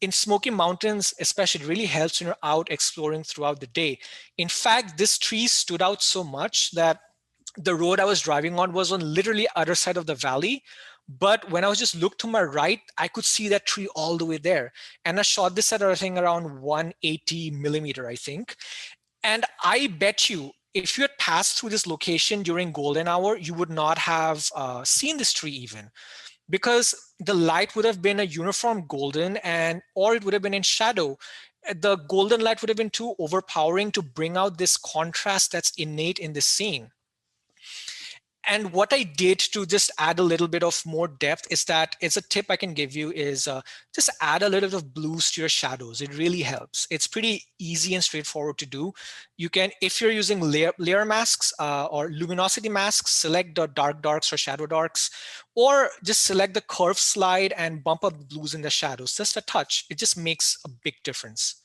in Smoky Mountains, especially, it really helps when you're out exploring throughout the day. In fact, this tree stood out so much that the road I was driving on was on literally other side of the valley. But when I was just looked to my right, I could see that tree all the way there. And I shot this at, I think, around 180 millimeter, I think. And I bet you, if you had passed through this location during golden hour, you would not have seen this tree even, because the light would have been a uniform golden, or it would have been in shadow. The golden light would have been too overpowering to bring out this contrast that's innate in this scene. And what I did to just add a little bit of more depth is that, it's a tip I can give you, is just add a little bit of blues to your shadows. It really helps. It's pretty easy and straightforward to do. You can, if you're using layer masks or luminosity masks, select the dark darks or shadow darks, or just select the curve slide and bump up the blues in the shadows, just a touch. It just makes a big difference.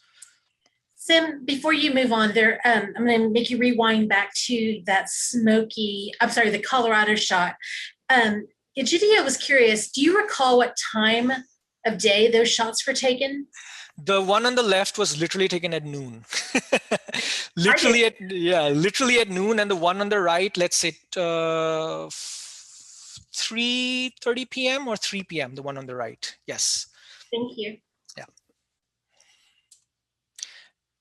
Sim, before you move on there, I'm going to make you rewind back to that the Colorado shot. Egidio was curious, do you recall what time of day those shots were taken? The one on the left was literally taken at noon. literally at noon. And the one on the right, let's say 3:30 p.m. or 3 p.m., the one on the right. Yes. Thank you. Yeah.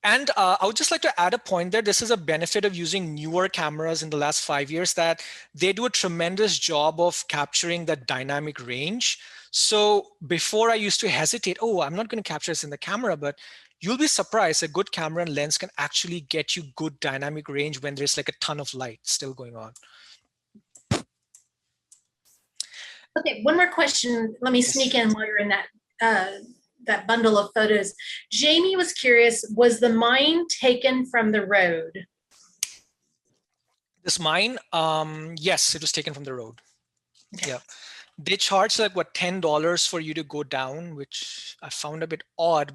And I would just like to add a point there. This is a benefit of using newer cameras in the last 5 years, that they do a tremendous job of capturing that dynamic range. So before I used to hesitate, oh, I'm not going to capture this in the camera, but you'll be surprised, a good camera and lens can actually get you good dynamic range when there's like a ton of light still going on. Okay, one more question. Let me sneak in while you're in that bundle of photos. Jamie was curious, was the mine taken from the road? This mine, yes, it was taken from the road. Okay. Yeah. They charge like what, $10 for you to go down, which I found a bit odd,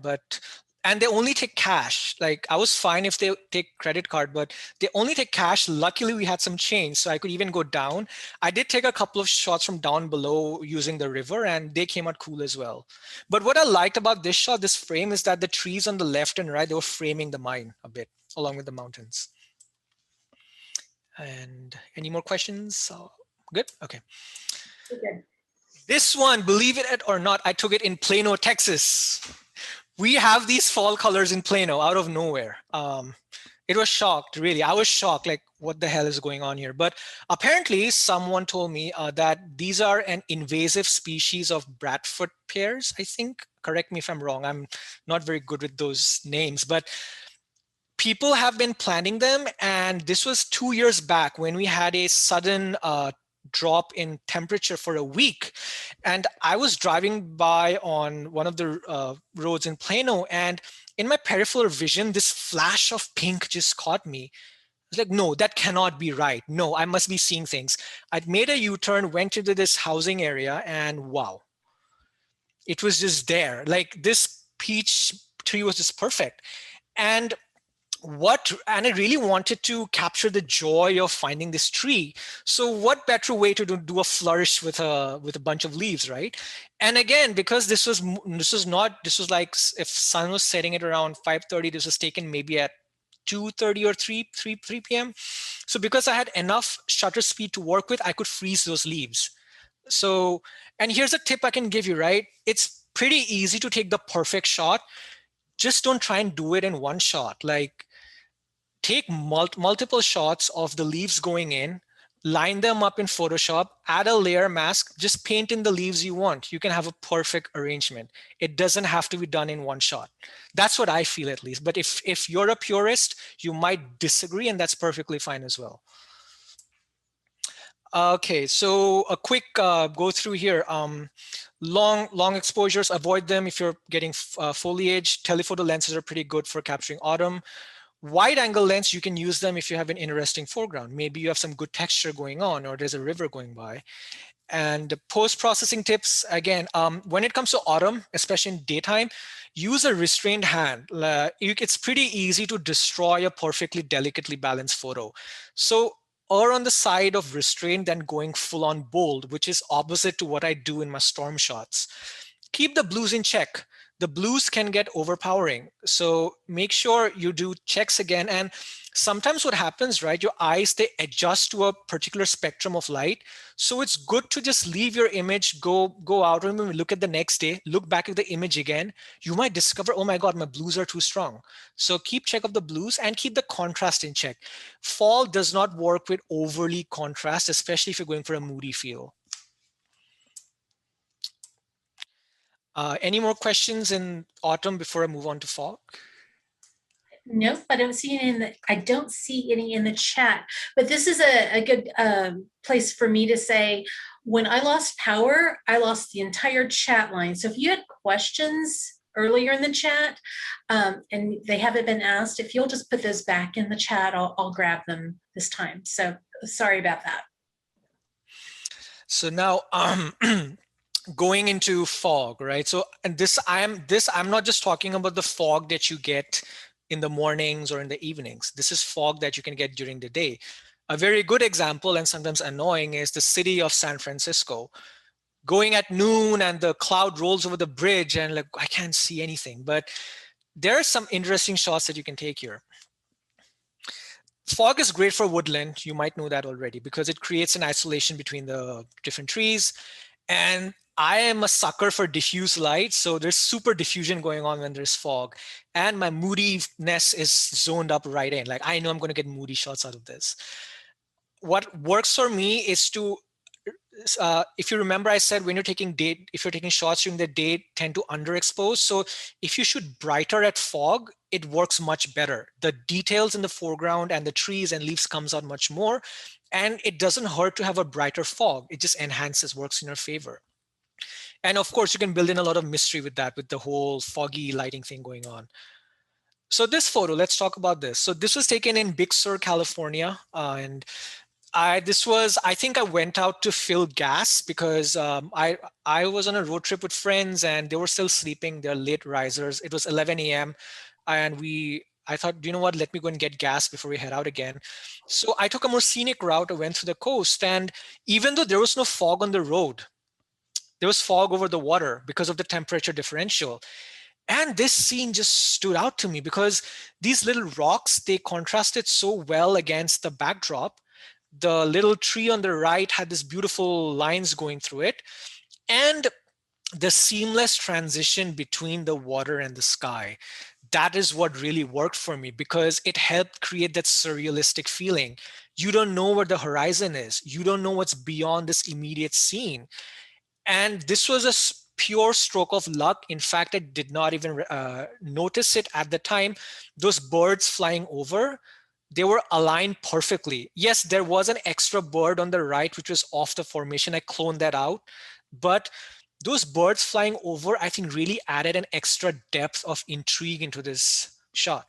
and they only take cash. Like, I was fine if they take credit card, but they only take cash. Luckily, we had some change, so I could even go down. I did take a couple of shots from down below using the river, and they came out cool as well. But what I liked about this shot, this frame, is that the trees on the left and right, they were framing the mine a bit along with the mountains. And any more questions? Good? Okay. Okay. This one, believe it or not, I took it in Plano, Texas. We have these fall colors in Plano out of nowhere. It was shocked, really. I was shocked, like, what the hell is going on here? But apparently someone told me that these are an invasive species of Bradford pears, I think. Correct me if I'm wrong. I'm not very good with those names, but people have been planting them. And this was 2 years back when we had a sudden drop in temperature for a week. And I was driving by on one of the roads in Plano, and in my peripheral vision, this flash of pink just caught me. I was like, no, that cannot be right. No, I must be seeing things. I'd made a U-turn, went into this housing area, and wow, it was just there. Like, this peach tree was just perfect. And I really wanted to capture the joy of finding this tree. So what better way to do a flourish with a bunch of leaves, right? And again, because this was like, if sun was setting at around 5:30, this was taken maybe at 2:30 or 3 p.m. So because I had enough shutter speed to work with, I could freeze those leaves. So, and here's a tip I can give you, right? It's pretty easy to take the perfect shot. Just don't try and do it in one shot. Like, take multiple shots of the leaves going in, line them up in Photoshop, add a layer mask, just paint in the leaves you want. You can have a perfect arrangement. It doesn't have to be done in one shot. That's what I feel, at least. But if you're a purist, you might disagree, and that's perfectly fine as well. Okay, so a quick go through here. Long exposures, avoid them if you're getting foliage. Telephoto lenses are pretty good for capturing autumn. Wide angle lens, you can use them if you have an interesting foreground. Maybe you have some good texture going on, or there's a river going by. And post-processing tips, again, when it comes to autumn, especially in daytime, use a restrained hand. It's pretty easy to destroy a perfectly delicately balanced photo. So err on the side of restraint than going full on bold, which is opposite to what I do in my storm shots. Keep the blues in check. The blues can get overpowering. So make sure you do checks again. And sometimes what happens, right, your eyes, they adjust to a particular spectrum of light. So it's good to just leave your image, go out, and when we look at the next day, look back at the image again, you might discover, oh my God, my blues are too strong. So keep check of the blues and keep the contrast in check. Fall does not work with overly contrast, especially if you're going for a moody feel. Any more questions in autumn before I move on to fog? Nope, I don't see any in the chat. But this is a good place for me to say, when I lost power, I lost the entire chat line. So if you had questions earlier in the chat and they haven't been asked, if you'll just put those back in the chat, I'll grab them this time. So sorry about that. So now going into fog, right? So, and I'm not just talking about the fog that you get in the mornings or in the evenings. This is fog that you can get during the day. A very good example, and sometimes annoying, is the city of San Francisco. Going at noon and the cloud rolls over the bridge and like, I can't see anything. But there are some interesting shots that you can take here. Fog is great for woodland. You might know that already because it creates an isolation between the different trees. And I am a sucker for diffuse light. So there's super diffusion going on when there's fog. And my moodiness is zoned up right in. Like, I know I'm going to get moody shots out of this. What works for me is to, if you remember, I said when you're taking if you're taking shots during the day, tend to underexpose. So if you shoot brighter at fog, it works much better. The details in the foreground and the trees and leaves comes out much more. And it doesn't hurt to have a brighter fog. It just enhances, works in your favor. And of course, you can build in a lot of mystery with that, with the whole foggy lighting thing going on. So this photo, let's talk about this. So this was taken in Big Sur, California. And I think I went out to fill gas because I was on a road trip with friends and they were still sleeping. They're late risers. It was 11 a.m. And I thought, you know what, let me go and get gas before we head out again. So I took a more scenic route. I went through the coast. And even though there was no fog on the road, there was fog over the water because of the temperature differential. And this scene just stood out to me because these little rocks, they contrasted so well against the backdrop. The little tree on the right had this beautiful lines going through it. And the seamless transition between the water and the sky. that is what really worked for me, because it helped create that surrealistic feeling. You don't know where the horizon is. You don't know what's beyond this immediate scene. And this was a pure stroke of luck. In fact, I did not even notice it at the time. Those birds flying over, they were aligned perfectly. Yes, there was an extra bird on the right, which was off the formation. I cloned that out. But those birds flying over, I think, really added an extra depth of intrigue into this shot.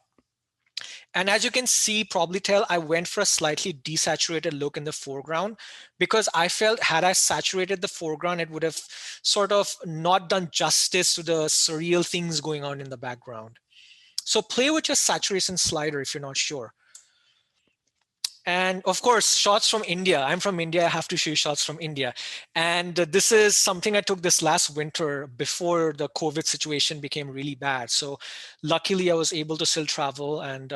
And as you can see, probably tell, I went for a slightly desaturated look in the foreground, because I felt had I saturated the foreground, it would have sort of not done justice to the surreal things going on in the background. So play with your saturation slider if you're not sure. And of course, shots from India. I'm from India. I have to show you shots from India. And this is something I took this last winter before the COVID situation became really bad. So luckily, I was able to still travel. And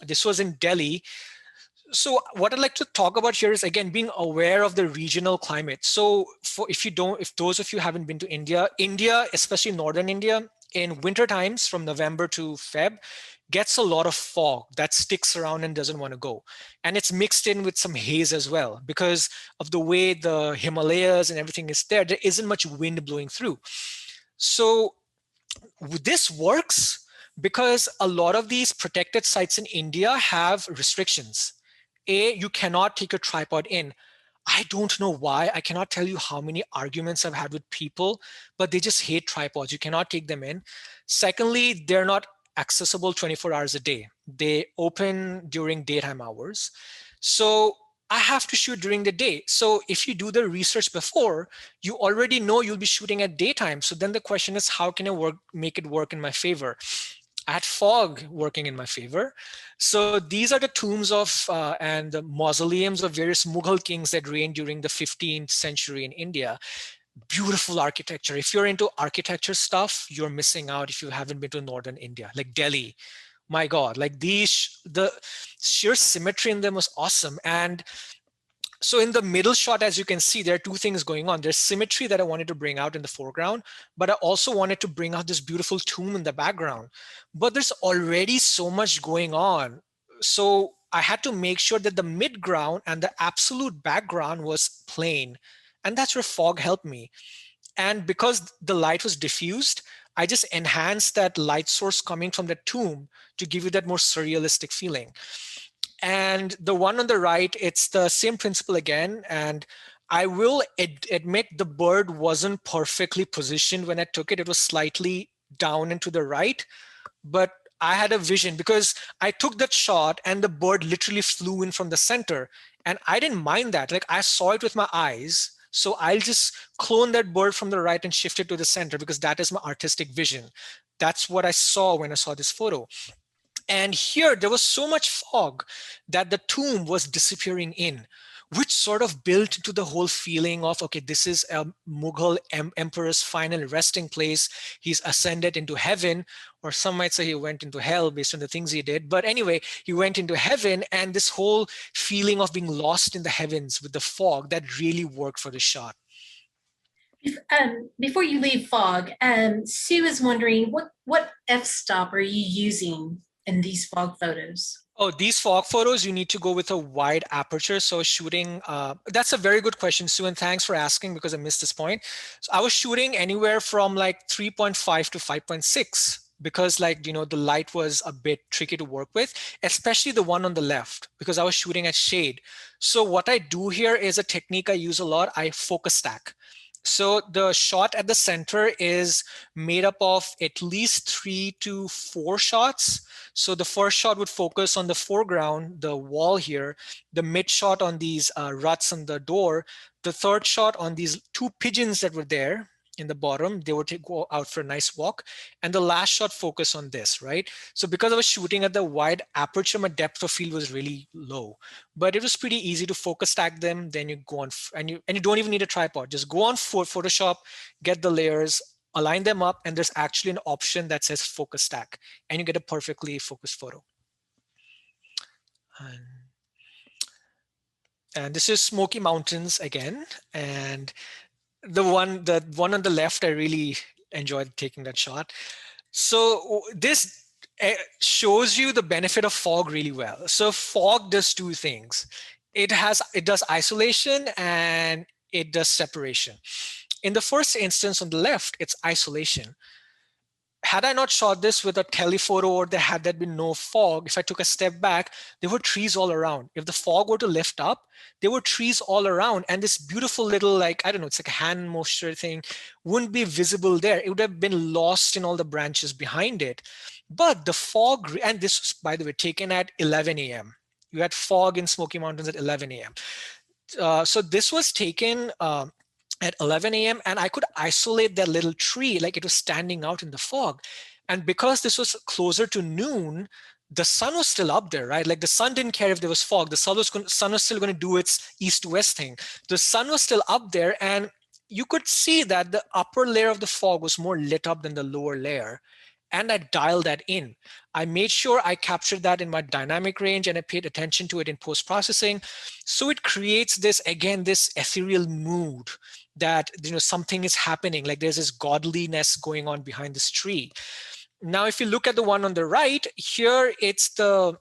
this was in Delhi. So what I'd like to talk about here is, again, being aware of the regional climate. So if those of you haven't been to India, especially northern India, in winter times from November to Feb, gets a lot of fog that sticks around and doesn't want to go. And it's mixed in with some haze as well, because of the way the Himalayas and everything is there. There isn't much wind blowing through. So this works because a lot of these protected sites in India have restrictions. You cannot take your tripod in. I don't know why. I cannot tell you how many arguments I've had with people, but they just hate tripods. You cannot take them in. Secondly, they're not accessible 24 hours a day. They open during daytime hours. So I have to shoot during the day. So if you do the research before, you already know you'll be shooting at daytime. So then the question is, how can I make it work in my favor? I had fog working in my favor. So these are the tombs of and the mausoleums of various Mughal kings that reigned during the 15th century in India. Beautiful architecture. If you're into architecture stuff, you're missing out if you haven't been to northern India, like Delhi. My God, like the sheer symmetry in them was awesome. And so in the middle shot, as you can see, there are two things going on. There's symmetry that I wanted to bring out in the foreground, but I also wanted to bring out this beautiful tomb in the background. But there's already so much going on. So I had to make sure that the midground and the absolute background was plain. And that's where fog helped me. And because the light was diffused, I just enhanced that light source coming from the tomb to give you that more surrealistic feeling. And the one on the right, it's the same principle again. And I will admit the bird wasn't perfectly positioned when I took it. It was slightly down and to the right, but I had a vision because I took that shot and the bird literally flew in from the center. And I didn't mind that. Like, I saw it with my eyes. So I'll just clone that bird from the right and shift it to the center because that is my artistic vision. That's what I saw when I saw this photo. And here there was so much fog that the tomb was disappearing in, which sort of built into the whole feeling of, okay, this is a Mughal emperor's final resting place. He's ascended into heaven, or some might say he went into hell based on the things he did. But anyway, he went into heaven, and this whole feeling of being lost in the heavens with the fog, that really worked for the shot. Before you leave fog, Sue is wondering, what f-stop are you using in these fog photos? Oh, these fog photos, you need to go with a wide aperture. So shooting, that's a very good question, Sue, and thanks for asking because I missed this point. So I was shooting anywhere from like 3.5 to 5.6 because, like, you know, the light was a bit tricky to work with, especially the one on the left because I was shooting at shade. So what I do here is a technique I use a lot. I focus stack. So the shot at the center is made up of at least 3 to 4 shots. So the first shot would focus on the foreground, the wall here, the mid shot on these ruts on the door, the third shot on these 2 pigeons that were there in the bottom, they would go out for a nice walk. And the last shot focus on this, right? So because I was shooting at the wide aperture, my depth of field was really low, but it was pretty easy to focus stack them. Then you go on and you don't even need a tripod. Just go on Photoshop, get the layers, align them up, and there's actually an option that says focus stack, and you get a perfectly focused photo. And this is Smoky Mountains again. And the one on the left, I really enjoyed taking that shot. So this shows you the benefit of fog really well. So fog does two things. It does isolation and it does separation. In the first instance on the left, it's isolation. Had I not shot this with a telephoto or had there been no fog, if I took a step back, there were trees all around. If the fog were to lift up, there were trees all around. And this beautiful little, like, I don't know, it's like a hand moisture thing, wouldn't be visible there. It would have been lost in all the branches behind it. But the fog, and this was, by the way, taken at 11 a.m. You had fog in Smoky Mountains at 11 a.m. So this was taken at 11 a.m. and I could isolate that little tree like it was standing out in the fog. And because this was closer to noon, the sun was still up there, right? Like the sun didn't care if there was fog. The sun was still going to do its east-west thing. The sun was still up there, and you could see that the upper layer of the fog was more lit up than the lower layer. And I dialed that in. I made sure I captured that in my dynamic range, and I paid attention to it in post-processing. So it creates this, again, this ethereal mood that, you know, something is happening, like there's this godliness going on behind this tree. Now, if you look at the one on the right, here it's the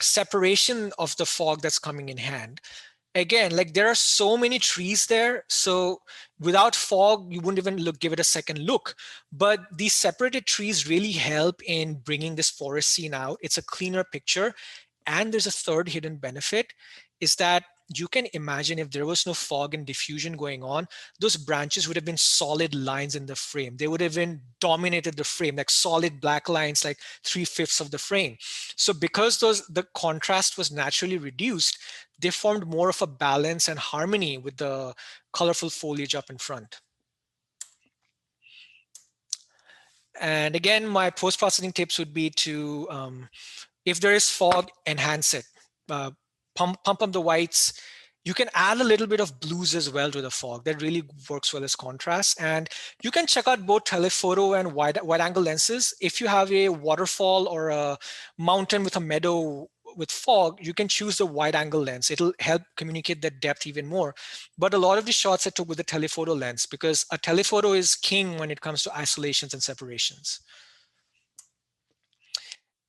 separation of the fog that's coming in hand. Again, like there are so many trees there. So without fog, you wouldn't even give it a second look. But these separated trees really help in bringing this forest scene out. It's a cleaner picture. And there's a third hidden benefit, is that you can imagine if there was no fog and diffusion going on, those branches would have been solid lines in the frame. They would have been dominated the frame, like solid black lines, like 3/5 of the frame. So because the contrast was naturally reduced, they formed more of a balance and harmony with the colorful foliage up in front. And again, my post-processing tips would be to, if there is fog, enhance it. Pump up the whites. You can add a little bit of blues as well to the fog. That really works well as contrast. And you can check out both telephoto and wide angle lenses. If you have a waterfall or a mountain with a meadow with fog, you can choose the wide angle lens. It'll help communicate that depth even more. But a lot of the shots I took with the telephoto lens, because a telephoto is king when it comes to isolations and separations.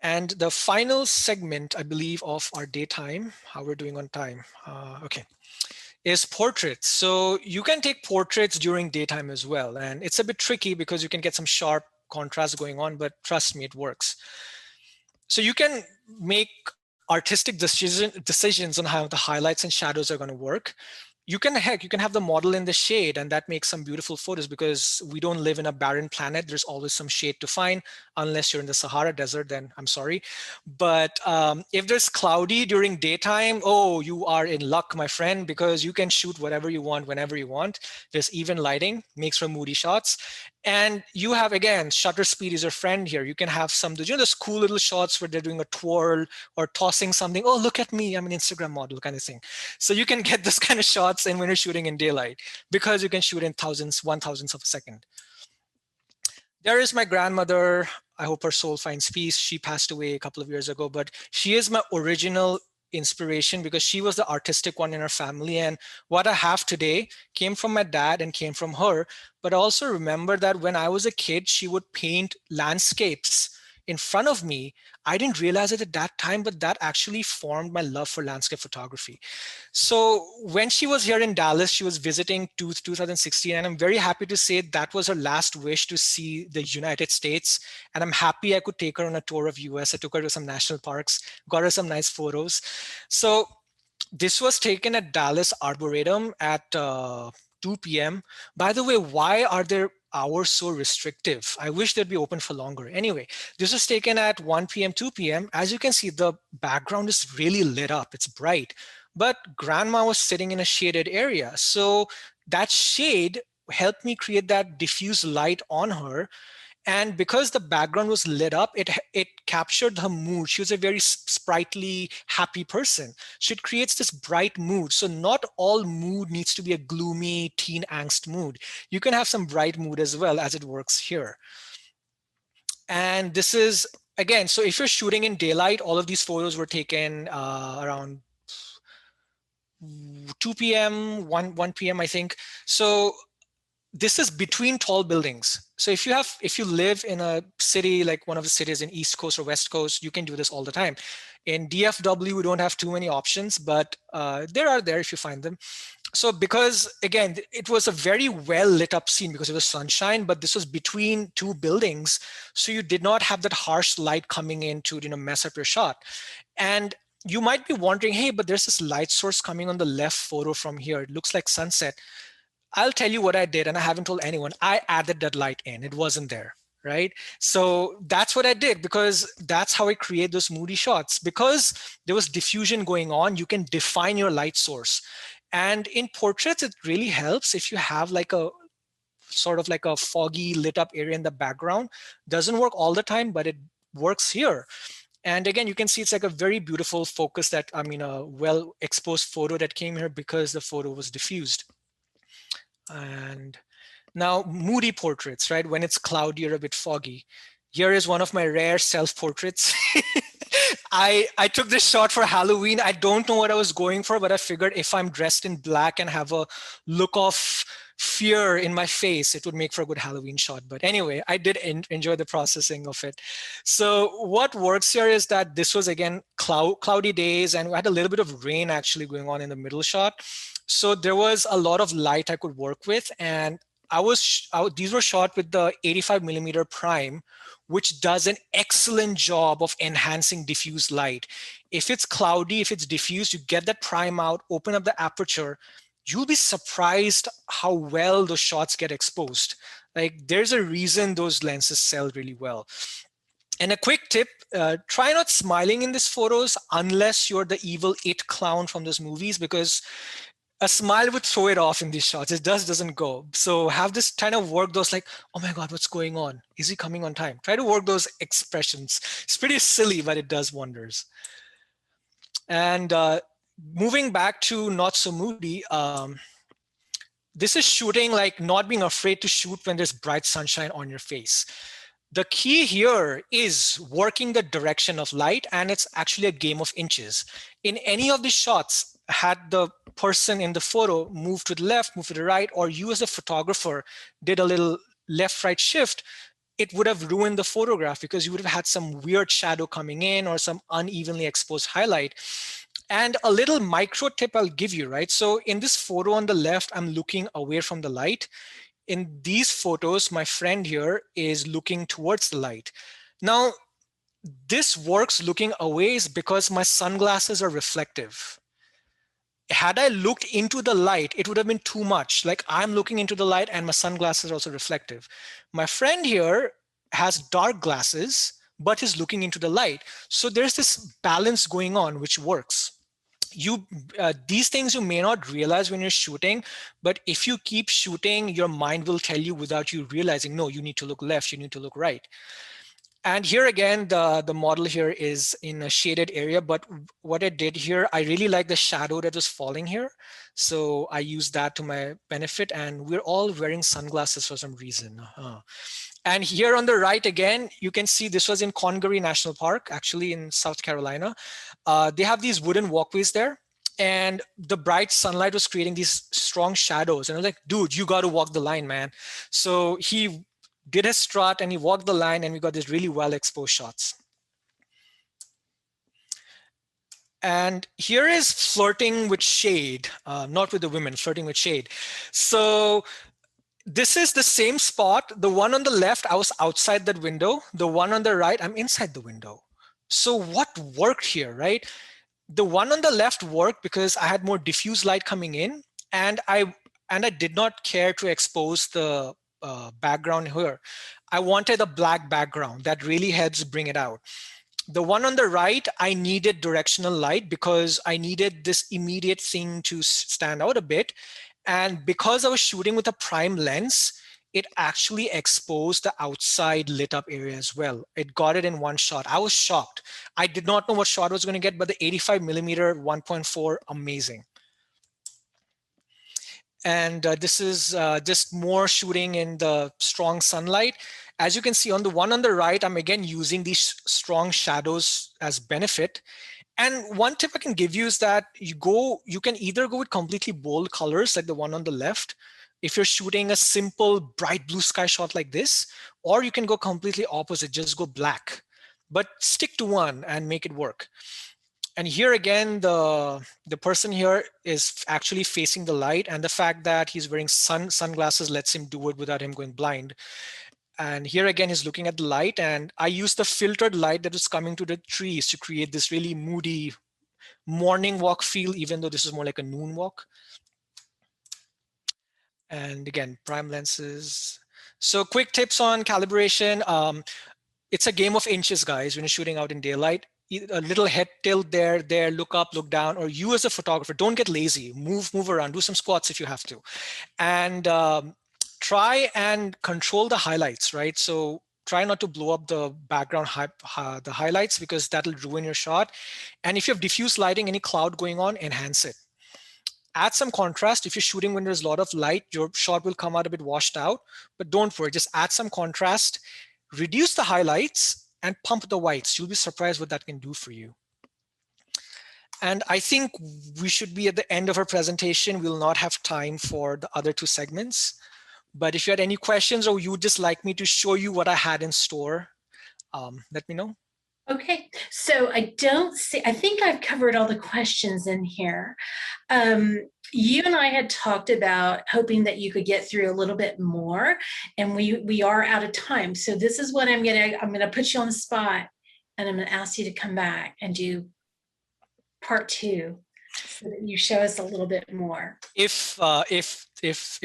And the final segment, I believe, of our daytime, how we're doing on time, okay, is portraits. So you can take portraits during daytime as well. And it's a bit tricky because you can get some sharp contrast going on, but trust me, it works. So you can make artistic decisions on how the highlights and shadows are going to work. You can have the model in the shade, and that makes some beautiful photos, because we don't live in a barren planet. There's always some shade to find, unless you're in the Sahara Desert, then I'm sorry. But if there's cloudy during daytime, oh, you are in luck, my friend, because you can shoot whatever you want, whenever you want. There's even lighting, makes for moody shots. And you have, again, shutter speed is your friend here. You can have some, you know, those cool little shots where they're doing a twirl or tossing something. Oh, look at me, I'm an Instagram model kind of thing. So you can get this kind of shots in when you're shooting in daylight, because you can shoot in 1,000ths of a second. There is my grandmother. I hope her soul finds peace. She passed away a couple of years ago, but she is my original inspiration, because she was the artistic one in our family. And what I have today came from my dad and came from her. But I also remember that when I was a kid, she would paint landscapes in front of me. I didn't realize it at that time, but that actually formed my love for landscape photography. So when she was here in Dallas, she was visiting 2016, and I'm very happy to say that was her last wish, to see the United States. And I'm happy I could take her on a tour of US. I took her to some national parks, got her some nice photos. So this was taken at Dallas Arboretum at 2 p.m. By the way, why are their hours so restrictive? I wish they'd be open for longer. Anyway, this was taken at 1 p.m., 2 p.m. As you can see, the background is really lit up. It's bright. But grandma was sitting in a shaded area. So that shade helped me create that diffuse light on her. And because the background was lit up, it captured her mood. She was a very sprightly, happy person. So it creates this bright mood. So not all mood needs to be a gloomy teen angst mood. You can have some bright mood as well, as it works here. And this is, again, so if you're shooting in daylight, all of these photos were taken around 2 p.m., 1 p.m., I think. So this is between tall buildings. So if you live in a city, like one of the cities in East Coast or West Coast, you can do this all the time. In DFW, we don't have too many options, but there are there if you find them. So because again, it was a very well lit up scene because it was sunshine, but this was between two buildings. So you did not have that harsh light coming in to, mess up your shot. And you might be wondering, hey, but there's this light source coming on the left photo from here. It looks like sunset. I'll tell you what I did, and I haven't told anyone. I added that light in. It wasn't there, right? So that's what I did, because that's how I create those moody shots. Because there was diffusion going on, you can define your light source. And in portraits, it really helps if you have like a sort of like a foggy lit up area in the background. Doesn't work all the time, but it works here. And again, you can see it's like a very beautiful focus that, a well exposed photo that came here because the photo was diffused. And now moody portraits, right? When it's cloudy or a bit foggy. Here is one of my rare self-portraits. I took this shot for Halloween. I don't know what I was going for, but I figured if I'm dressed in black and have a look of fear in my face, it would make for a good Halloween shot. But anyway, I did enjoy the processing of it. So what works here is that this was, again, cloudy days, and we had a little bit of rain actually going on in the middle shot. So there was a lot of light I could work with. And these were shot with the 85mm prime, which does an excellent job of enhancing diffuse light. If it's cloudy, if it's diffused, you get that prime out, open up the aperture, you'll be surprised how well those shots get exposed. Like, there's a reason those lenses sell really well. And a quick tip, try not smiling in these photos unless you're the evil It clown from those movies, because a smile would throw it off in these shots. It doesn't go. So have this kind of work those like, oh my God, what's going on? Is he coming on time? Try to work those expressions. It's pretty silly, but it does wonders. And moving back to not so moody, this is shooting like not being afraid to shoot when there's bright sunshine on your face. The key here is working the direction of light, and it's actually a game of inches. In any of these shots, had the person in the photo move to the left, move to the right, or you as a photographer did a little left-right shift, it would have ruined the photograph because you would have had some weird shadow coming in or some unevenly exposed highlight. And a little micro tip I'll give you, right? So in this photo on the left, I'm looking away from the light. In these photos, my friend here is looking towards the light. Now, this works looking away is because my sunglasses are reflective. Had I looked into the light, it would have been too much. Like, I'm looking into the light and my sunglasses are also reflective. My friend here has dark glasses, but is looking into the light. So there's this balance going on, which works. These things you may not realize when you're shooting, but if you keep shooting, your mind will tell you without you realizing, no, you need to look left, you need to look right. And here again, the model here is in a shaded area, but what I did here, I really like the shadow that was falling here. So I used that to my benefit, and we're all wearing sunglasses for some reason. And here on the right, again, you can see this was in Congaree National Park, actually in South Carolina. They have these wooden walkways there, and the bright sunlight was creating these strong shadows. And I was like, dude, you got to walk the line, man. So he did his strut and he walked the line, and we got these really well exposed shots. And here is flirting with shade, not with the women, flirting with shade. So this is the same spot. The one on the left, I was outside that window. The one on the right, I'm inside the window. So what worked here, right? The one on the left worked because I had more diffuse light coming in, and I did not care to expose the background here. I wanted a black background that really helps bring it out. The one on the right, I needed directional light because I needed this immediate thing to stand out a bit. And because I was shooting with a prime lens, it actually exposed the outside lit up area as well. It got it in one shot. I was shocked. I did not know what shot I was going to get, but the 85mm 1.4, amazing. And this is just more shooting in the strong sunlight. As you can see on the one on the right, I'm again using these strong shadows as benefit. And one tip I can give you is that you can either go with completely bold colors like the one on the left. if you're shooting a simple bright blue sky shot like this, or you can go completely opposite, just go black, but stick to one and make it work. And here again, the person here is actually facing the light, and the fact that he's wearing sunglasses lets him do it without him going blind. And here again, he's looking at the light, and I used the filtered light that was coming to the trees to create this really moody morning walk feel, even though this is more like a noon walk. And again, prime lenses. So quick tips on calibration. It's a game of inches, guys, when you're shooting out in daylight. A little head tilt there, look up, look down, or you as a photographer, don't get lazy, move around, do some squats if you have to. And try and control the highlights, right? So try not to blow up the background, the highlights, because that'll ruin your shot. And if you have diffuse lighting, any cloud going on, enhance it. Add some contrast. If you're shooting when there's a lot of light, your shot will come out a bit washed out, but don't worry, just add some contrast, reduce the highlights, and pump the whites. You'll be surprised what that can do for you. And I think we should be at the end of our presentation. We'll not have time for the other two segments. But if you had any questions, or you would just like me to show you what I had in store, let me know. Okay, so I think I've covered all the questions in here. You and I had talked about hoping that you could get through a little bit more, and we are out of time. So this is what I'm gonna put you on the spot, and I'm gonna ask you to come back and do part 2, so that you show us a little bit more. If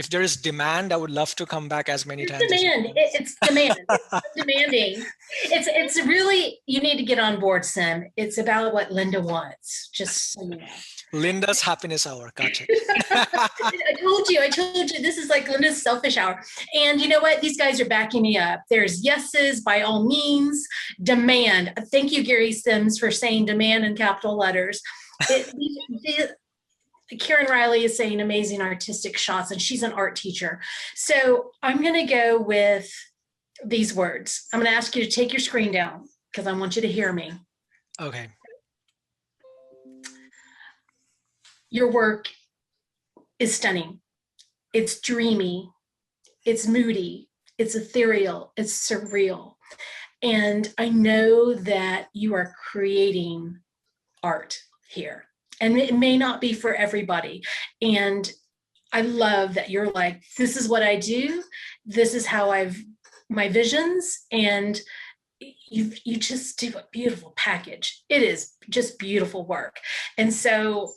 there is demand, I would love to come back as many times. It's demand. It's demanding. It's really, you need to get on board, Sim. It's about what Linda wants. Just so you know. Linda's happiness hour. Gotcha. I told you, this is like Linda's selfish hour. And you know what? These guys are backing me up. There's yeses, by all means. Demand. Thank you, Gary Sims, for saying demand in capital letters. Karen Riley is saying amazing artistic shots, and she's an art teacher. So I'm going to go with these words. I'm going to ask you to take your screen down because I want you to hear me. Okay. Your work is stunning. It's dreamy. It's moody. It's ethereal. It's surreal. And I know that you are creating art here. And it may not be for everybody. And I love that you're like, this is what I do. This is how my visions. And you just do a beautiful package. It is just beautiful work. And so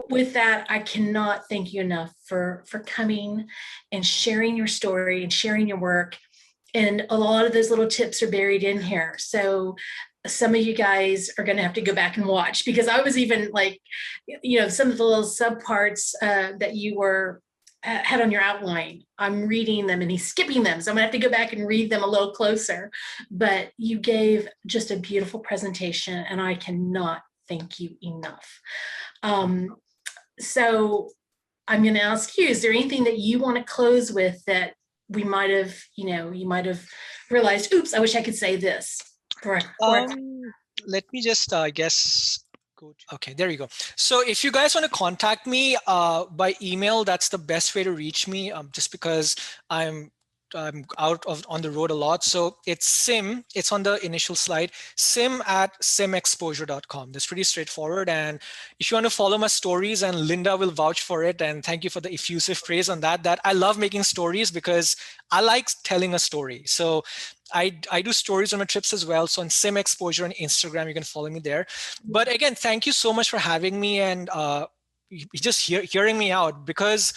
with that, I cannot thank you enough for coming and sharing your story and sharing your work. And a lot of those little tips are buried in here. So some of you guys are going to have to go back and watch, because I was even like, some of the little subparts that you had on your outline, I'm reading them and he's skipping them. So I'm gonna have to go back and read them a little closer. But you gave just a beautiful presentation, and I cannot thank you enough. So I'm gonna ask you, is there anything that you want to close with that we might have, you might have realized, oops, I wish I could say this. Let me just, I guess, okay, there you go. So if you guys want to contact me by email, that's the best way to reach me, just because I'm out on the road a lot. So it's Sim, it's on the initial slide, sim@simexposure.com. That's pretty straightforward. And if you want to follow my stories, and Linda will vouch for it, and thank you for the effusive praise on that I love making stories because I like telling a story. So I do stories on my trips as well. So on Sim Exposure on Instagram, you can follow me there. But again, thank you so much for having me, and just hearing me out, because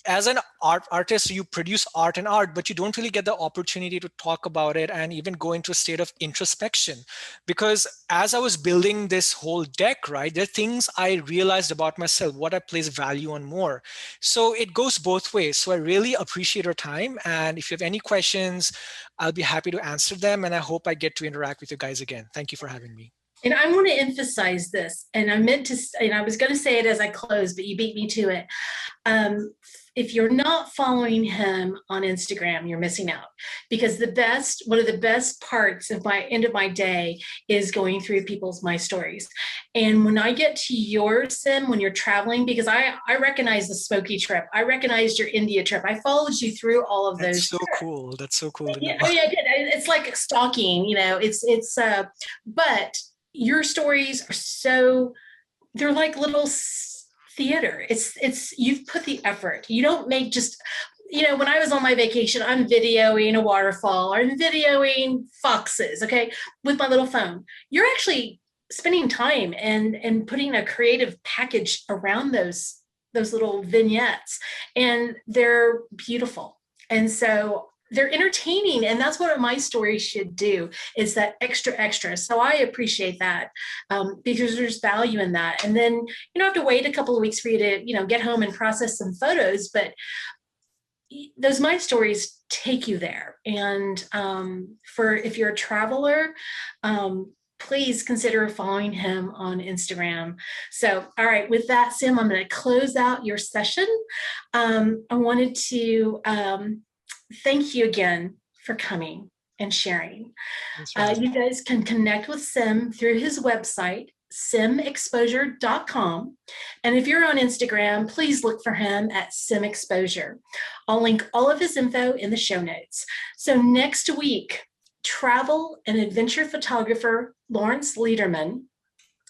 as an artist, you produce art and art, but you don't really get the opportunity to talk about it and even go into a state of introspection. Because as I was building this whole deck, right, there are things I realized about myself, what I place value on more. So it goes both ways. So I really appreciate your time. And if you have any questions, I'll be happy to answer them. And I hope I get to interact with you guys again. Thank you for having me. And I want to emphasize this, and I was going to say it as I close, but you beat me to it. if you're not following him on Instagram, you're missing out, because one of the best parts of my end of my day is going through people's My Stories. And when I get to yours, Sim, when you're traveling, because I recognize the Smoky trip, I recognized your India trip. I followed you through all of those. That's so cool. That's so cool. Yeah, I did. It's like stalking, but your stories are so, they're like little theater. It's you've put the effort. You don't make just, when I was on my vacation, I'm videoing a waterfall, or I'm videoing foxes, okay, with my little phone. You're actually spending time and putting a creative package around those little vignettes, and they're beautiful. And so they're entertaining, and that's what My Story should do, is that extra. So I appreciate that, because there's value in that. And then you don't have to wait a couple of weeks for you to get home and process some photos, but those My Stories take you there. And if you're a traveler, please consider following him on Instagram. So, all right, with that, Sim, I'm going to close out your session. I wanted to thank you again for coming and sharing. You guys can connect with Sim through his website, simexposure.com. And if you're on Instagram, please look for him at simexposure. I'll link all of his info in the show notes. So next week, travel and adventure photographer Lawrence Lederman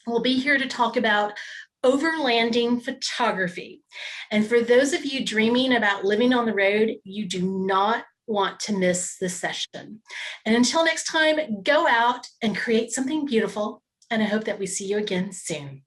will be here to talk about overlanding photography. And for those of you dreaming about living on the road, you do not want to miss this session. And until next time, go out and create something beautiful. And I hope that we see you again soon.